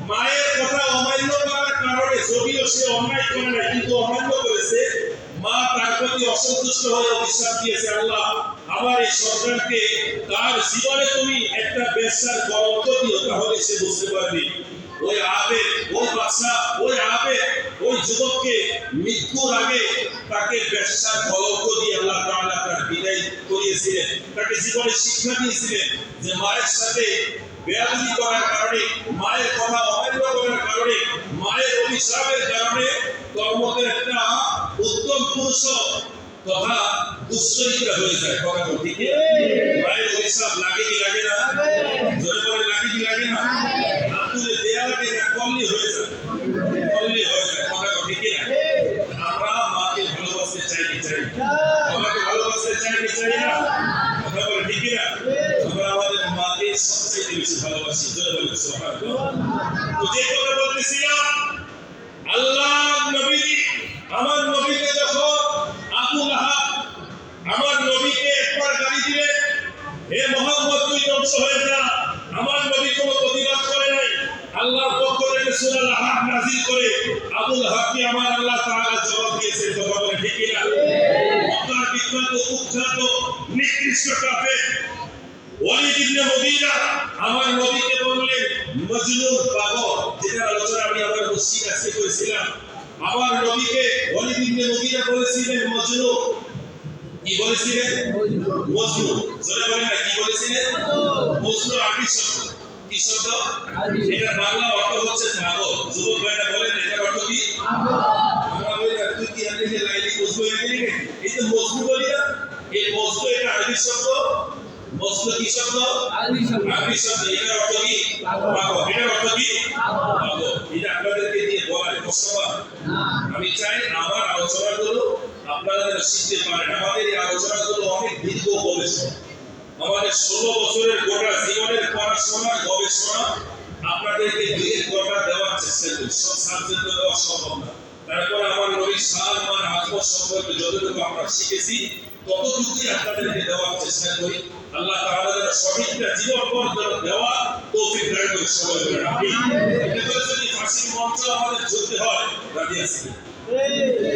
মায়ের কথা অমান্য করার কারণে, যদিও সে অন্যায় করে নাই কিন্তু অমান্য করেছে, মা তার প্রতি অসন্তুষ্ট হয়ে অভিশাপ দিয়েছে, আল্লাহ আমার এই সন্তানকে তার জীবনে তুমি একটা বেশ্যার কলঙ্ক দিও, তাহলে সে বুঝতে পারবে। ওই আবেগ, ওই বাচ্চা, ওই যুবককে মৃত্যুর আগে তাকে বেশ্যার কলঙ্ক দিয়ে আল্লাহ তাআলা তার বিদায় করিয়েছিলেন, তাকে জীবনে শিক্ষা দিয়েছিলেন যে মায়ের সাথে বেয়াদবি করার কারণে, মায়ের কথা অমান্য করার কারণে, মায়ের অভিশাপের কারণে কর্মদের একটা উত্তম পুরুষ তথা দুশ্চরিত্র হয়ে যায়। কথা ঠিক, মায়ের অভিশাপ লাগে কি লাগে না? জোরে বলে লাগে কি লাগে না? আতুলে দেয়া লাগে না, কমলি হয়ে যায়। কথা ঠিক না? আমরা মাকে ভালোবাসতে চাই কি চাই? আমাকে ভালোবাসতে চাই কি চাই না? কথা বলে ঠিক না? আমরা আমাদের মাকে সবচেয়ে বেশি ভালোবাসি। জোরে বলুন সুবহানাল্লাহ। তো যে কথা বলতেছিলাম, আল্লাহ নবী, আমার নবীকে যখন আবু লাহাব আমার নবীকে একবার গালি দিলেন, হে মুহাম্মদ তুই ধ্বংস হয়ে যা, আমার নবী কোনো প্রতিবাদ করে নাই। আল্লাহর পক্ষ থেকে সূরা লাহাব নাযিল করে আবু লাহাবকে আমার আল্লাহ তাআলা জবাব দিয়েছেন। কথা বলে ঠিক কিনা? মক্কার বিখ্যাত কুখ্যাত নিকৃষ্ট কাফের ওয়ালিদ ইবনে মুগীরা আমার নবীকে বললেন মজনুন, পাগল, যেটা আলোচনা আমি আমার মসজিদ আজকে করেছিলাম। আমার নবীকে ওয়ালিদ ইবনে মুগীরা বলেছিলেন মজনুন। কি বলেছিলেন? মজনুন। জোরে বলেন না, কি বলেছিলেন? মজনুন আরবি শব্দ। কি শব্দ? এটা বাংলা অর্থ হচ্ছে পাগল। যুবক ভাইরা বলেন এটার অর্থ কি? পাগল। আমরা বলি তুই কি আপনি যে লাইলি মজনু হয়ে গেলি, এই তো মজনু বলি না, এই মজনু এটা আরবি শব্দ। মজনু কি শব্দ? আরবি শব্দ। আরবি শব্দ। এটার অর্থ কি? পাগল। এটার অর্থ কি? পাগল। এটা আপনাদেরকে দিয়ে বলার কষ্ট হয় না। আমি চাই আমার আলোচনাগুলো আপনারা যেন শিখতে পারেন। আমাদের এই আলোচনাগুলো অনেক দীর্ঘ গবেষণা, আমাদের 16 বছরের গোটা জীবনের পড়াশোনার গবেষণা আপনাদেরকে 2 ঘন্টা দেওয়ার চেষ্টা করি। সব সাবজেক্ট দেওয়া সম্ভব না। তারপর আমার নবীর সালমান আজমত সম্পর্কে যতটুকু আমরা শিখেছি ততটুকুই আপনাদেরকে দেওয়ার চেষ্টা করি। আল্লাহ তাআলা যেন সঠিকটা জীবন পর্যন্ত দেওয়া তৌফিক দান করে সবাই বলেন আমিন। এটা করে যদি ফাঁসির মঞ্চ আমাদের ঝুলতে হয়, রাজি আছি?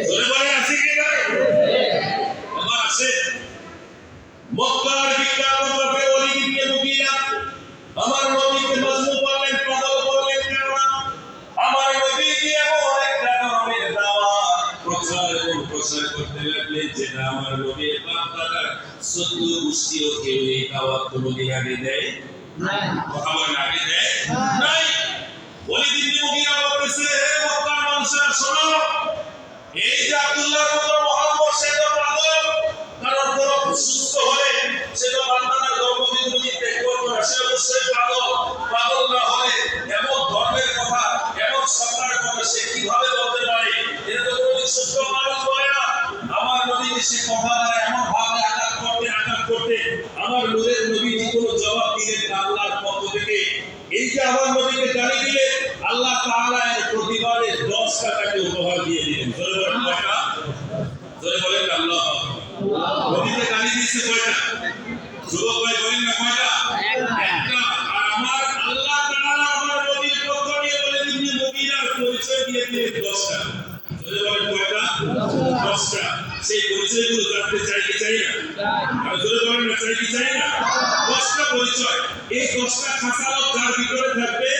জোরে বলে আছি কি নাই? আমার আছে। মক্কার বিখ্যাত কাফের ওয়ালিদ ইবনে মুগীরা আমার নবীকে মজনু বললেন, পাগল বললেন। কেন? আমার নবী এমন একটা ধর্মের দাওয়াত প্রচার করতে লাগলেন যেটা আমার নবীর বাপ দাদার 14 গোষ্ঠীও কেউ এই দাওয়াত কোনোদিন আগে দেয় নাই। কথা বলেন, আগে দেয় নাই। ওয়ালিদ ইবনে মুগীরা বলতেছে, হে মক্কার মানুষেরা শোনো, এই যে আব্দুল্লাহর পুত্র মুহাম্মদ সে তো পাগল, কারণ কোন সুস্থ হলে সে তো বান্দার গর্ভবিন্দু ত্যাগ করবে না, সে অবশ্যই পাগল। পাগল না হলে এমন ধর্মের কথা, এমন সত্তার কথা সে কিভাবে বলতে পারে? এটা তো কোনো সুস্থ মানুষ বলে না। আমার নবীকে সে কথা দ্বারা এমন ভাবে আঘাত করতে আমার নূরের নবীজি কোনো জবাব দিলেন না আল্লাহর পক্ষ থেকে। এই যে আমার নবীকে গালি দিলে আল্লাহ তাআলা এর প্রতিবাদে 10টা তাকে উপহার দিয়ে দিলেন। জোরে বলেন কয়টা? জোরে বলেন আল্লাহ। নবীকে গালি দিয়েছে কয়টা? যুবক ভাই বলেন না কয়টা? একটা। আর আমার আল্লাহ তাআলা আমার নবীর পক্ষ নিয়ে ওয়ালিদ ইবনে মুগীরার পরিচয় দিয়ে দিলেন 10টা। জোরে বলেন কয়টা? 10টা। সেই পরিচয়গুলো জানতে চাই কি চাই না? আর জোরে বলেন না, চাই কি চাই না? 10টা পরিচয়। এই 10টা খাসালত যার ভিতরে থাকবে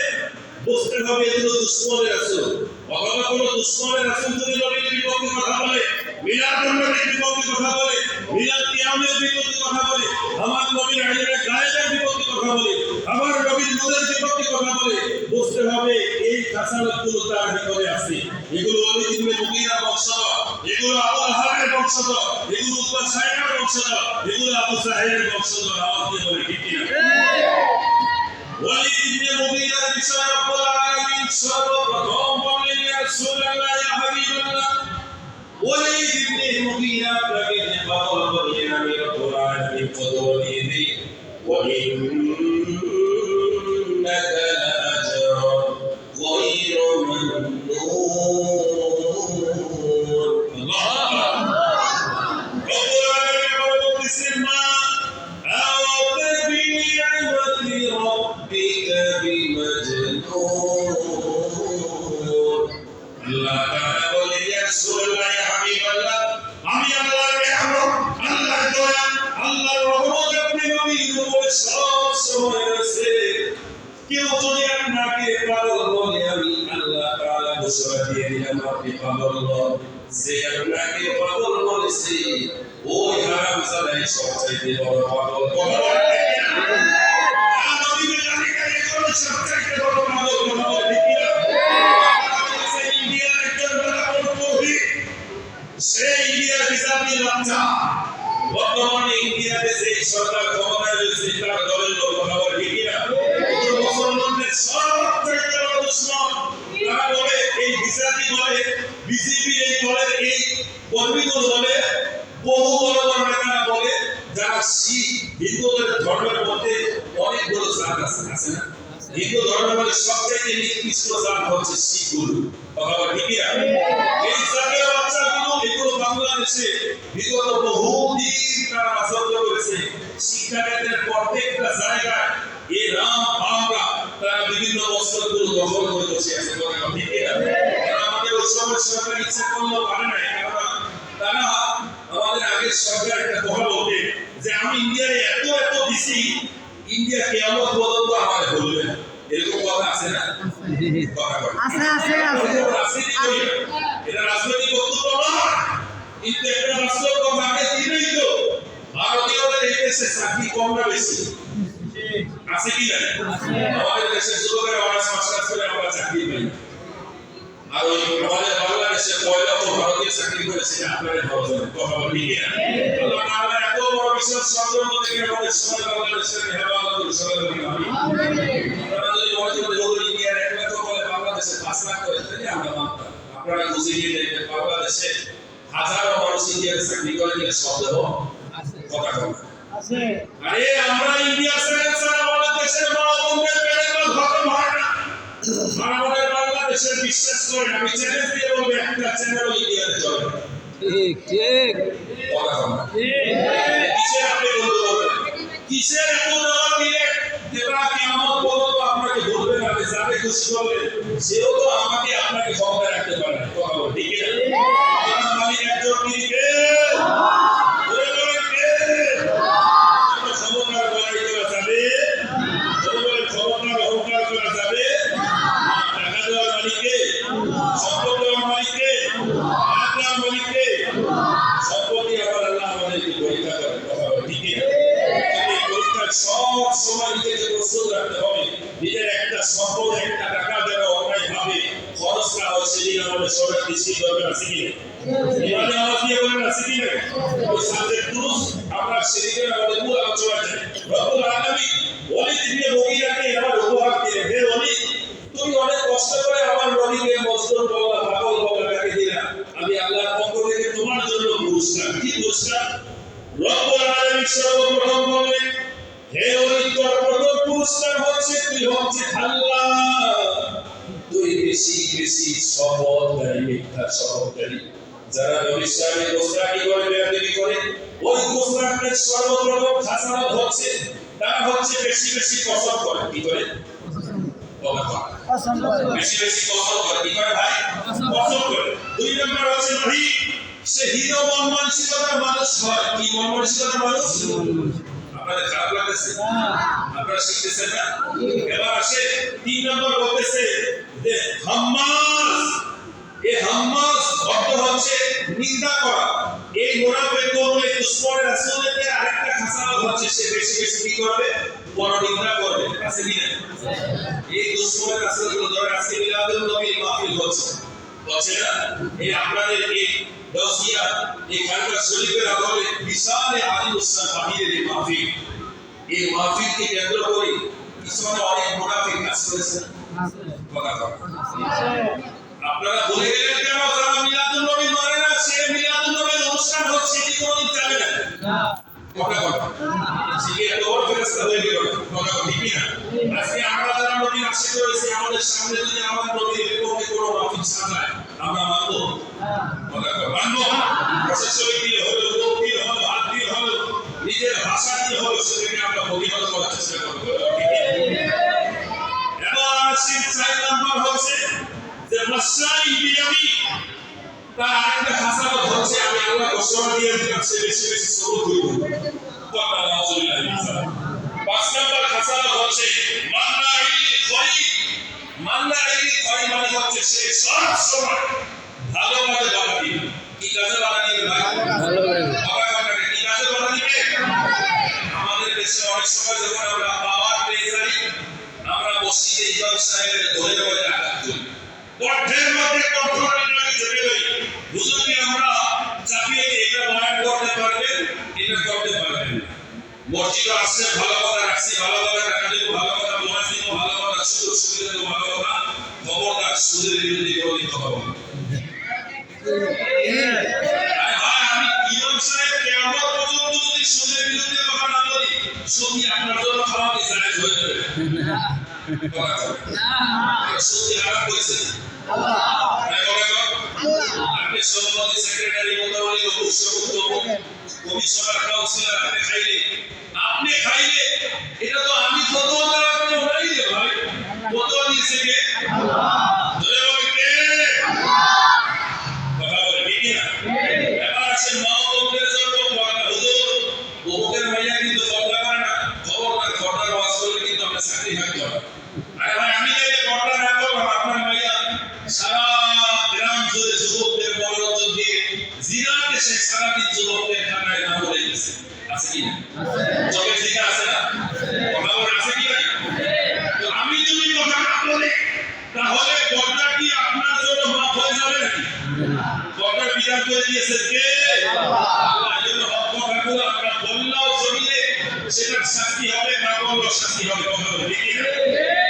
বুঝতে হবে এগুলো দুশমনের রাসূল। অথবা কোনো দুশমনের রাসূল যদি নবীর বিপক্ষে কথা বলে, মিলাদুন নবীর বিপক্ষে কথা বলে, মিলাদ কিয়ামের বিপক্ষে কথা বলে, আমার নবীর ইলমে গায়েবের বিপক্ষে কথা বলে, আমার নবীর নূরের বিপক্ষে কথা বলে, বুঝতে হবে এই খাসালতগুলো তার ভিতরে আছে। এগুলো ওয়ালিদ ইবনে মুগীরা বংশধর, এগুলো আবু লাহাবের বংশধর, এগুলো উতবা সাইবার বংশধর, এগুলো আবু জাহেলের বংশধর। আওয়াজ দিয়ে বলে ঠিক কিনা? ওয়ালিদ ইবনে মুগীরার বিষয়ে রব্বুল আলামিন সর্বপ্রথম বললেন, ইয়া রাসূলুল্লাহ, ইয়া হাবিবাল্লাহ, ওয়ালিদ ইবনে মুগীরা আপনাকে যে পাগল বললেন আমি রব্বুল আলামিন ফতোয়া দিয়ে দিই, ওয়া ইন্নাকা লাআজরুন গায়রু মামনুন। আল্লাহ রব্বুল আলামিন বলতেছেন, মা আওতা বিনি'মাতি রাব্বিকা বিমাজনুন। আল্লাহ তাআলা বলেন, ইয়া রাসূলুল্লাহ, ইয়া হাবিবাল্লাহ, আমি আল্লাহর নিয়ামত, আল্লাহর দয়া, আল্লাহর রহমত আপনি নবীর উপর সব সময় আছে। কেউ যদি আপনাকে পাগল বলে আমি আল্লাহ তাআলা ঘোষণা দিয়ে দিলাম আপনি পাগল নন। যে আপনাকে পাগল বলেছে ওই হারামজাদা সবচাইতে বড় পাগল। কথা বলেন ঠিক কিনা? নবীকে গালি গালি করে সবচাইতে বড় পাগল। কথা বলেন ঠিক কিনা? ইন্ডিয়ার একজন বড় মুফতি, সেই ইন্ডিয়ার বিজাতির বাচ্চা, বর্তমানে ইন্ডিয়াতে যে সরকার ক্ষমতায় রয়েছে তার দলের লোক। কথা বলেন ঠিক কিনা? মুসলমানদের সবচাইতে বড় দুশমন তারা বলে, এই বিজাতি বলে, বিজেপি এই দলের এই কর্মীগুলো বলে, বহু বড় বড় নেতারা বলে, যারা শিখ হিন্দুদের ধর্মের মধ্যে অনেকগুলো জাত আছে না? হিন্দু ধর্মের মধ্যে সবচেয়ে নিকৃষ্ট জাত হচ্ছে শিখগুলো। কথা বল ঠিক না? এই জাতের বাচ্চাগুলো এগুলো বাংলাদেশে বিগত বহুদিন তারা রাজত্ব করেছে। শিক্ষাক্ষেত্রের প্রত্যেকটা জায়গায় এই রাম বাংলা তারা বিভিন্ন বস্ত্রগুলো দখল করে বসে আছে। কথা বল ঠিক না? আমাদের ওই সময় সরকার ইচ্ছা করলেও পারে না, কেননা তারা আমাদের আগের সরকার একটা কথা বলবে যে আমি ইন্ডিয়ায় এত এত দিছি, ইন্ডিয়া কিয়ামত পর্যন্ত আমাদের বলবে না। এরকম কথা আছে না? এটা রাজনৈতিক বক্তব্য নয়, কিন্তু একটা বাস্তব কথা। আগে দিনই তো ভারতীয়দের এই দেশে চাকরি কম না বেশি আছে কি না? আমাদের দেশের যুবকেরা অনার্স মাস্টার্স করে আমরা চাকরি পাই, আর ওই আমাদের বাংলাদেশে পয়লা তো ভারতীয় চাকরি করেছে আপনারা ভারতের কথা বলি না। আল্লাহ তাআলা এত বড় বিশেষ সংগ্রাম থেকে আমাদের সমাজ বাংলাদেশের হেফাজত করে সবাই আমি আপনারা যদি মনে করেন লোক ইন্ডিয়ার 1 লাখ বলে বাংলাদেশে 5 লাখ করে তাহলে আমরা মানতাম। আপনারা বুঝে নিয়ে দেখবেন বাংলাদেশে হাজারো মানুষ ইন্ডিয়ার চাকরি করে নিয়ে শব্দ কথা আছে। আরে আমরা ইন্ডিয়া ছাড়া আমাদের দেশের বড় বন্ধের পেরেগুলো ঘরে ভরে না। আমাদের বাংলাদেশের বিশ্বাস করেন, আমি চ্যালেঞ্জ দিয়ে বলবো একটা চ্যানেল ইন্ডিয়াতে চলে। ঠিক ঠিক কথা বলা কিসের আপনি বলবেন, কিসের এত দেওয়া দিলে যেটা কিয়ামত পর্যন্ত আপনাকে বলবে না, যাকে খুশি করবেন সেও তো আমাকে আপনাকে ক্ষমতা রাখতে পারে না। কথা বল ঠিক আছে? আমি একজন কে সব সময় নিজেকে প্রস্তুত রাখতে হবে। নিজের একটা সম্পদ একটা টাকা যেন অন্যায় ভাবে খরচ না হয় সেদিন আমাদের সবার দৃষ্টি দরকার আছে কি না? এবারে আওয়াজ দিয়ে বলেন আছে কি না? ওই সাবজেক্ট টুলস আমরা সেদিকে আমাদের মূল আলোচনা আছে। রব্বুল আলামিন ওলি দিয়ে বগিরাকে আমার উপহার দিয়ে হে ওলি, তুমি অনেক কষ্ট করে আমার নবীকে মজদুর বলা পাগল বলাকে দিলা, আমি আল্লাহর পক্ষ থেকে তোমার জন্য পুরস্কার। কি পুরস্কার? রব্বুল আলামিন সর্বপ্রথম বলেন হে ওলি তোর প্রথম পুরস্কার হচ্ছে তুই হচ্ছে আল্লাহ, তুই বেশি বেশি শপথকারী, মিথ্যা শপথকারী। যারা নবীর সামনে গোসরাকি করে বেয়াদবি করে ওই গোসরাকের সর্বপ্রথম খাসানত হচ্ছে তারা হচ্ছে বেশি বেশি কসম করে। কি করে? বেশি বেশি কসম করে। কি করে ভাই? কসম করে। 2 নম্বর হচ্ছে নবী সে হিরো মন মানসিকতার মানুষ হয়। কি মন মানসিকতার মানুষ? আপনাদের খারাপ লাগতেছে? আপনারা শিখতেছেন না? এবার আসে 3 নম্বর বলতেছে যে হাম্মাস। এই হাম্মাস অর্থ হচ্ছে নিন্দা করা। এই মুনাফিক বলতে দুশমনের রাসূলের আরেকটা খাসালত হচ্ছে সে বেশি বেশি কি করবে? পরনিন্দা করবে। আছে কি না? এই দুশমনের রাসূলগুলো ধরে আজকে মিলাদুন নবীর মাহফিল হচ্ছে না? এই আপনাদের এই দসিয়া এই খানকা শরীফের আদলে বিশাল আলিমুসান বাহিরের এই মাহফিল, এই মাহফিলকে কেন্দ্র করে পিছনে অনেক মুনাফিক কাজ করেছে। আপনারা বলে গেলেন কেন যারা মিলাদুন নবী মানে না সে মিলাদুন নবীর অনুষ্ঠান হচ্ছে কি কোনদিন যাবে না? কথা কথা সে এত বড় ফেরেশতা হয়ে গেল। কথা ঠিক না? আজকে আমরা যারা নবীর আশিক রয়েছে আমাদের সামনে যদি আমাদের নবীর বিপক্ষে কোনো মাহফিল সাজায় আমরা মানবো? কথা মানবো? প্রশাসনিক দিয়ে হলো, লোক দিয়ে হলো, হাত দিয়ে হলো, নিজের ভাষা দিয়ে হলো, সেটাকে আমরা প্রতিহত করার চেষ্টা করবো। এবার আসি 4 নম্বর হচ্ছে যে মাসাই বিয়ামি, তার আরেকটা খাসালত হচ্ছে আমি আল্লাহ ঘোষণা দিয়ে দিলাম সে বেশি বেশি সবুর করব। কথা আল্লাহুল্লাহ ইনসান। 5 নম্বর খাসালত হচ্ছে মান্নাইল খয়ি। মান্নাইল খয়ি মানে হচ্ছে সে সব সময় ভালো কাজে বাধা দিবে। কি কাজে বাধা দিবে ভাই? ভালো কাজে। কি কাজে বাধা দিবে? আমাদের দেশে অনেক সময় যখন আমরা পাওয়ার পেয়ে যাই আমরা মসজিদে ইমাম সাহেবের ধরে ধরে আঘাত করি, কণ্ঠের মধ্যে কণ্ঠনালী লাগে চেপে ধরি, হুজুরকে আমরা চাপিয়ে দিই এটা বয়ান করতে পারবেন, এটা করতে পারবেন না। মসজিদে আসছে ভালো কথা রাখছি, ভালো কথা রাখা দিব, ভালো কথা বলাছি, ভালো কথা সুযোগ সুবিধা দেবো, ভালো কথা। খবরদার সুদের বিরুদ্ধে কোনোদিন কথা বলবো না। আরে ভাই আমি ইমাম সাহেব কিয়ামত পর্যন্ত যদি সুদের বিরুদ্ধে করা যাবে না। সত্যি হারাম করেছে আল্লাহ আপনি সভাপতি সেক্রেটারি মোটামুটি উপসভাপতি কমিশনার কাউন্সিলর আপনি খাইলে এটা তো আমি ফতোয়া দেওয়ার জন্য নাই রে ভাই ফতোয়া দিয়েছে কে আল্লাহ ধরে বলে কে আল্লাহ কথা বলে ঠিক না এবার আসে মা বোনদের জন্য কথা হুজুর বহুদের মাইয়া কিন্তু ফতোয়া করে না খবরদার ফতোয়ার ওয়াজ করলে কিন্তু আমরা চাকরি ভাগ করব আরে ভাই আমি যে ফতোয়া না করলাম আপনার মাইয়া সারা গ্রাম জুড়ে যুবকদের মনোরঞ্জন দিয়ে জিনাতে সে সারাদিন যুবকদের খানায় না বলে গেছে আছে কি না চোখে ঠিক আছে না কথা বলে আছে কি না তো আমি যদি কথা না বলি তাহলে পর্দা কি আপনার জন্য মাফ হয়ে যাবে নাকি পর্দা বিধান করে দিয়েছে কে আল্লাহ এই জন্য হক কথাগুলো আমরা বললেও জমিলে সেটার শাস্তি হবে না বললেও শাস্তি হবে কথা বলে ঠিক না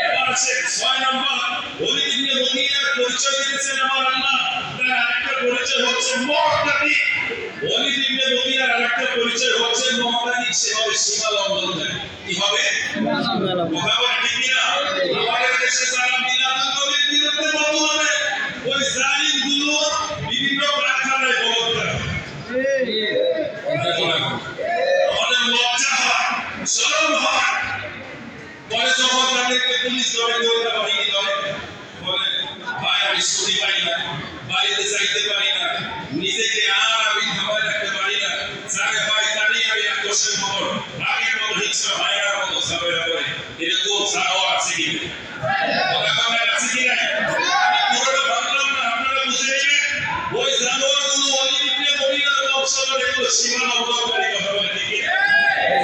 এবার আছে 6 নম্বর ওলি ইবনে মুগীরার পরিচয় দিয়েছেন আমার আল্লাহ তার আরেকটা পরিচয় হচ্ছে মুহতাদি ওলি ইবনে মুগীরার আরেকটা পরিচয় হচ্ছে মুহতাদি সে হবে সীমা লঙ্ঘনকারী কি হবে কথা বলে ঠিক না আমাদের দেশে যারা মিলাদুন নবীর বিরুদ্ধে বলতে হবে ওই জালিম গুলো বিভিন্ন কারখানায় বলতে আমাদের লজ্জা হয় শরম হয় পরে যখন তাদেরকে পুলিশ ধরে গোয়েন্দা বাহিনী ধরে বলে ভাই আমি ছুটি পাই না বাড়িতে যাইতে পারি না নিজেকে আর আমি খাবার রাখতে পারি না যাকে ভাই তারই আমি আকর্ষণ খবর আগের মতো হিংসা হয় না মতো সাবেরা করে এরকম যাও আছে কি কথা কমেন্ট আছে কি না আমি পুরোটা ভাবলাম না আপনারা বুঝে নেবেন ওই জানোয়ারগুলো ওলি ইবনে মুগীরার বংশধর এগুলো সীমা লঙ্ঘনকারী কথা বলে ঠিক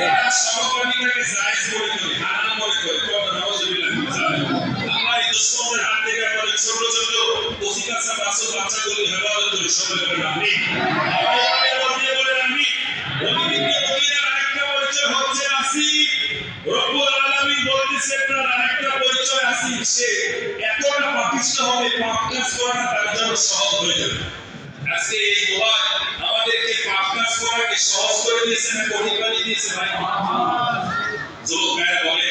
যারা সমকামিতাকে জায়েজ মনে করে হারাম মনে করে কথা নাউজুবিল্লাহ আল্লাহ এই দুশমনের হাত থেকে আমাদের ছোট ছোট ওসিকাসা মাসুম বাচ্চাগুলো হেফাজত করে সবাই বলেন আমিন আল্লাহ বলে বলেন আমিন ওলি ইবনে মুগীরার আরেকটা পরিচয় হচ্ছে আসিফ রব্বুল আলামিন বলতেছেন তার আরেকটা পরিচয় আসিফ সে এতটা পাপিষ্ঠ হবে পাপ কাজ করা তার জন্য সহজ হয়ে যাবে আজকে এই দোয়া আমাদেরকে পাপ কাজ করাকে সহজ করে দিয়েছে না কঠিন বানিয়ে দিয়েছে ভাই যুবক ভাইরা বলে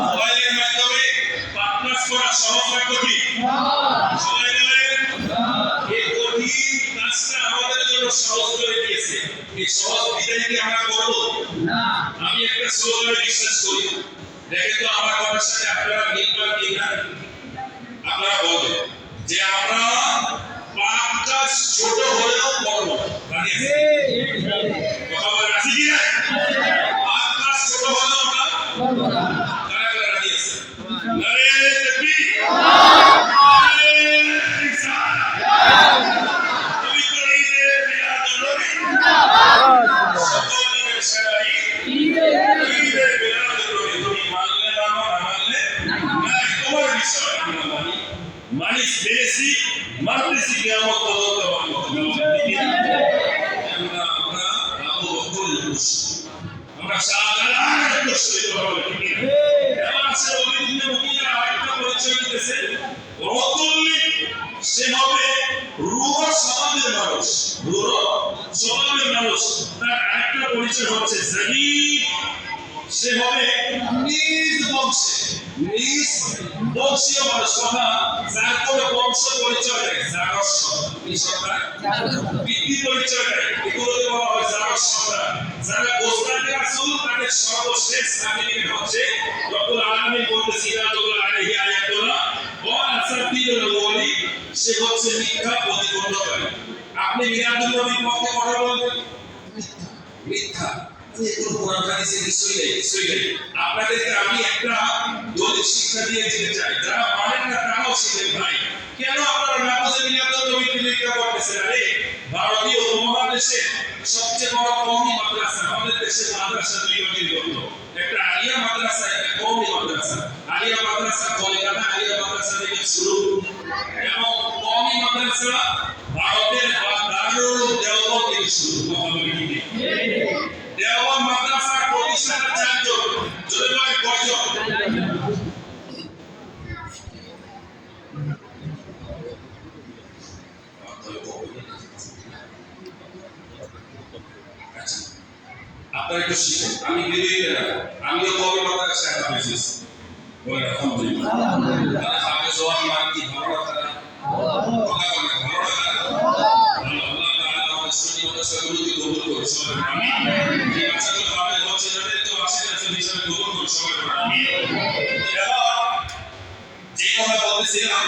মোবাইলের মাধ্যমে পাপ কাজ করা সহজ না কঠিন সবাই বলেন এই কঠিন কাজটা আমাদের জন্য সহজ করে দিয়েছে এই সহজ বিদায় কি আমরা করব না আমি একটা স্লোগানে বিশ্বাস করি দেখেন তো আমার কথার সাথে আপনারা মিল পান কিনা আপনারা বলবেন যে আমরা পাপ কাজ ছোট হলেও করব রাজি কথা বলে রাজি কি না পাপ কাজ ছোট হলেও আমরা করব না কারা কারা রাজি আছে নারে তাকবীর নারে রিসালাত পবিত্র ঈদে মিলাদুন নবী জিন্দাবাদ সকলের সেরাই ঈদে মিলাদুন নবী তুমি মানলে মানলে নাই তোমার বিষয় আমরা মানি মানিস বেশি মানতেছি কিয়ামত পর্যন্ত আমরা আবু বকরের খুশি আমরা শাহজালালের খুশি করব ঠিক না এবার সে ওলি ইবনে মুগীরা আরেকটা পরিচয় দিয়েছে রতুল্লি সে হবে রূহ স্বভাবের মানুষ রূহ স্বভাবের মানুষ তার আরেকটা পরিচয় হচ্ছে জাহিদ সে হবে নিজ বংশীয় মানুষ কথা যার কোনো বংশ পরিচয় নেই জারস এই সন্তান বৃদ্ধি পরিচয় নেই এগুলোকে বলা হয় জারস সন্তান যারা গোস্তাকে রাসূল তাদের সর্বশেষ সার্টিফিকেট হচ্ছে রব্বুল আলামিন বলতেছে ইরাদুল আলাইহি আয়াতুল্লাহ ওয়া আসাতিরুল ওয়ালি সে হচ্ছে মিথ্যা প্রতিপন্নকারী আপনি মিলাদুন নবীর পক্ষে কথা বলবেন মিথ্যা আপনাদেরকে আমি একটা দলিল শিক্ষা দিয়ে দিতে চাই যারা মানেন না তারাও শিখেন ভাই কেন আপনারা নামাজে মিলাদুন নবীর পরীক্ষা করতেছেন আরে ভারতীয় উপমহাদেশে সবচেয়ে বড় কওমি মাদ্রাসা আমাদের দেশের মাদ্রাসা দুই ভাগে বিভক্ত একটা আলিয়া মাদ্রাসা একটা কওমি মাদ্রাসা আলিয়া মাদ্রাসা কলকাতা আলিয়া মাদ্রাসা থেকে শুরু এবং কওমি মাদ্রাসা ভারতের দারুল দেওবন্দ থেকে শুরু কথা বলি ঠিক দেওবন্দ মাদ্রাসা প্রতিষ্ঠাতা চারজন যদি বলে কয়জন আপনারা একটু শিখেন আমি বিরোধী না আমিও কবি মাদ্রাসায় হাফেজ বলে আলহামদুলিল্লাহ। তারা হাফেজ হওয়ার মান কি ভালো না খারাপ? আল্লাহ তাআলা আমাদের সুন্নি মাদ্রাসাগুলোকে কবুল করুন, সবাই বলুন আমিন। যে বাচ্চাগুলো হাফেজ হচ্ছে তাদেরকেও আশীর্বাদ হিসেবে কবুল করুন, সবাই বলুন আমিন। এবার যে কথা বলতেছিলাম,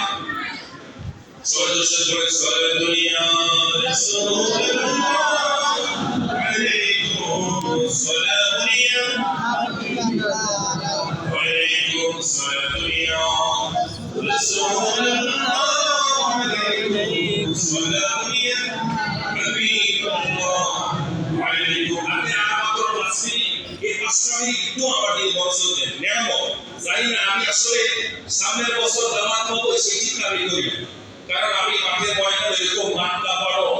সবাই দর্শক করে সরে দুনিয়া রাসূলুল্লাহ আলাইকুম সালাম দুনিয়া আলাইকুম সালাম দুনিয়া রাসূলুল্লাহ আলাইকুম সালাম দুনিয়া হাবিবাল্লাহ আলাইকুম। আমি আমাদের রাসূল এই পাঁচটা একটু আমাদের বছরে নিয়ামত জানি না, আমি আসলে সামনের বছর জামাত হবো সেই চিন্তা আমি করি, কারণ আমি মাঠে ময়দানে এরকম গান গাওয়ানো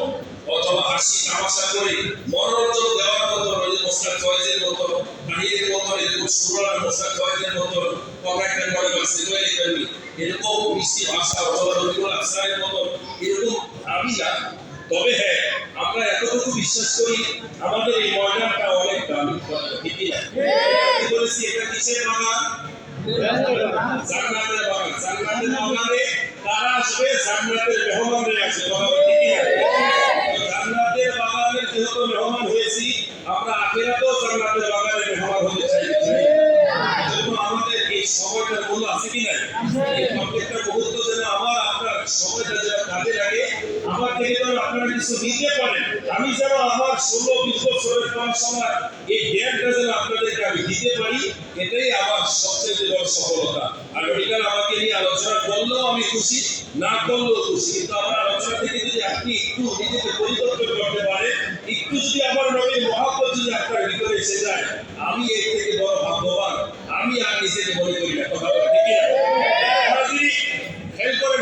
অথবা হাসি তামাশা করে মনোরঞ্জন দেওয়ার মতো মোস্তাক ফয়েজের মতো কাহিনীর মতো এরকম সুরার মোস্তাক ফয়েজের মতো কথা একটা করে বাসে করে করবি এরকম মিষ্টি ভাষা অথবা রবিউল আফসারের মতো এরকম আমি না। তবে হ্যাঁ, আমরা এতটুকু বিশ্বাস করি আমাদের এই ময়দানটা অনেক দামি, ঠিক না? বলেছি এটা কিসের বাগান? জান্নাতের বাগান। জান্নাতের বাগানে তারা আসবে, জান্নাতের মেহমানরা আসবে, ঠিক না? জান্নাতের বাগানের যেহেতু মেহমান হয়েছি, আমরা আখিরাতেও জান্নাতের বাগানের মেহমান হতে চাই। এজন্য আমাদের এই সময়টার মূল্য আছে কি নাই? এই প্রত্যেকটা মুহূর্ত যেন আমার আপনার সময়টা যেন কাজে লাগে, আমার থেকে যেন আপনারা কিছু নিতে পারেন। আমি যেন আমার 16-20 বছরের কম সময় এই জ্ঞানটা যেন আপনাদেরকে আমি দিতে পারি, এটাই আমার সবচেয়ে বড় সফলতা। আর মেডিকেল আমাকে নিয়ে আলোচনা করলেও আমি খুশি, না করলেও খুশি, কিন্তু আমার আলোচনা থেকে যদি আপনি একটু নিজেকে পরিবর্তন করতে পারেন, একটু যদি আমার নবীর মহব্বত যদি আপনার ভিতরে এসে যায়, আমি এর থেকে বড় ভাগ্যবান আমি আর নিজেকে মনে করি না। কথা বলা ঠিক না?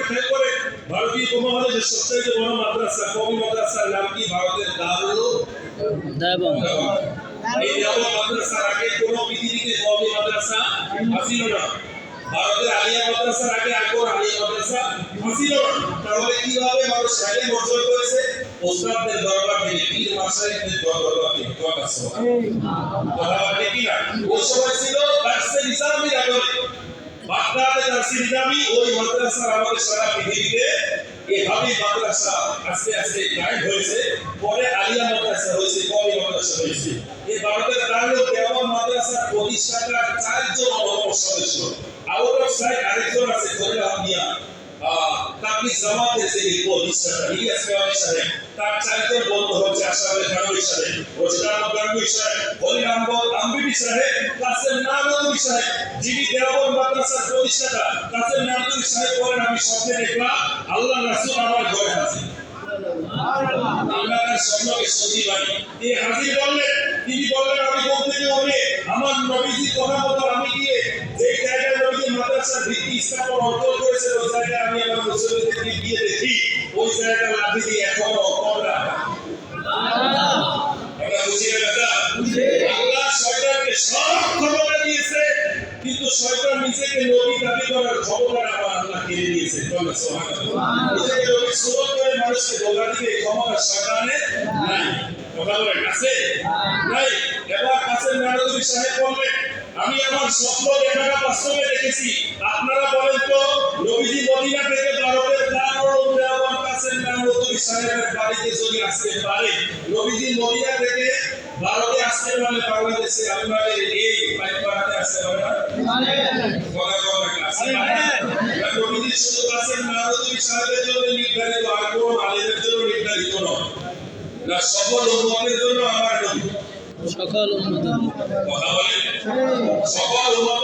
খেয়াল করেন ভারতীয় উপমহাদেশের সবচেয়ে বড় মাদ্রাসা কওমি মাদ্রাসার নাম কি? ভারতের দারুল দেওবন্দ। এই দেওবন্দ মাদ্রাসার আগে কোন পৃথিবীতে কওমি মাদ্রাসা ছিল না। ভারতের আলিয়া মাদ্রাসার আগে আকবর আলিয়া মাদ্রাসা ছিল না। তাহলে কিভাবে মানুষ আগে বর্জন করেছে? ওস্তাদদের দরবার থেকে, পীর মাশায়েখদের দরবার থেকে। কথা ঠিক না? ওই সময় ছিল দারসে নিজামী আগে, বাগদাদে দারসে নিজামী। ওই মাদ্রাসা আমাদের সারা পৃথিবীতে এভাবে মাদ্রাসা আস্তে আস্তে গায়েব হয়েছে। পরে আলিয়া মাদ্রাসা হয়েছে, কওমি মাদ্রাসা হয়েছে। এই ভারতের দারুল দেওবন্দ মাদ্রাসার প্রতিষ্ঠাতা 4 জন সদস্য। আউট অফ সাইড আরেকজন আছে খলিল আহমিয়া, তাবলিগ জামাতের যে প্রতিষ্ঠাতা ইলিয়াস কাওয়ানি সাহেব। তার 4 জন বন্ধু হচ্ছে আশরাফ থানভী সাহেব, রশিদ গাঙ্গুহি সাহেব, খলিল আমবিবি সাহেব, কাসেম নানভী সাহেব। যিনি দেওবন্দ মাদ্রাসার প্রতিষ্ঠাতা কাসেম নানভী সাহেব বলেন, আমি স্বপ্নে দেখলাম আল্লাহ রাসূল আমার ঘরে হাজির। আল্লাহর স্বপ্নকে সত্যি বানি এই হাজির বললেন। তিনি বললেন, আমি বলতে হবে আমার নবীজির কথা মতো আমি গিয়ে যে জায়গায় নবীজি মাদ্রাসার ভিত্তি স্থাপন অর্জন করেছে, ওই জায়গায় আমি আমার মুসলিমদেরকে গিয়ে দেখি ওই জায়গা লাঠি দিয়ে এখনো কবরা। আমরা বুঝি না কথা? আল্লাহ শয়তানকে সব ক্ষমতা দিয়েছে, কিন্তু শয়তান নিজেকে নবী দাবি করার ক্ষমতা আমার আল্লাহ কেড়ে দিয়েছে। সুবহানাল্লাহ। নিজেকে নবী সুবত করে মানুষকে ধোঁকা দিবে ক্ষমতা শয়তানের নাই। কথা বলেন আছে? নাই। এবার কাসেম নানভী সাহেব বললেন, আমি আমার স্বপ্ন দেখাটা বাস্তবে দেখেছি। আপনারা বলেন তো, নবীজি মদিনা থেকে ভারতের দারুল দেওবন্দ কাসেম নানভী সাহেবের বাড়িতে যদি আসতে পারে, নবীজি মদিনা থেকে ভারতে আসতে পারলে বাংলাদেশে আপনাদের এই পাইপ বানাতে আসতে পারে না? নবীজি শুধু কাসেম নানভী সাহেবের জন্য নির্ধারিত, আর কোন আলেমের জন্য নির্ধারিত নয়। না, সকল উম্মতের জন্য আমার নবী, সকল উম্মতের কথা বলেন, সকল উম্মত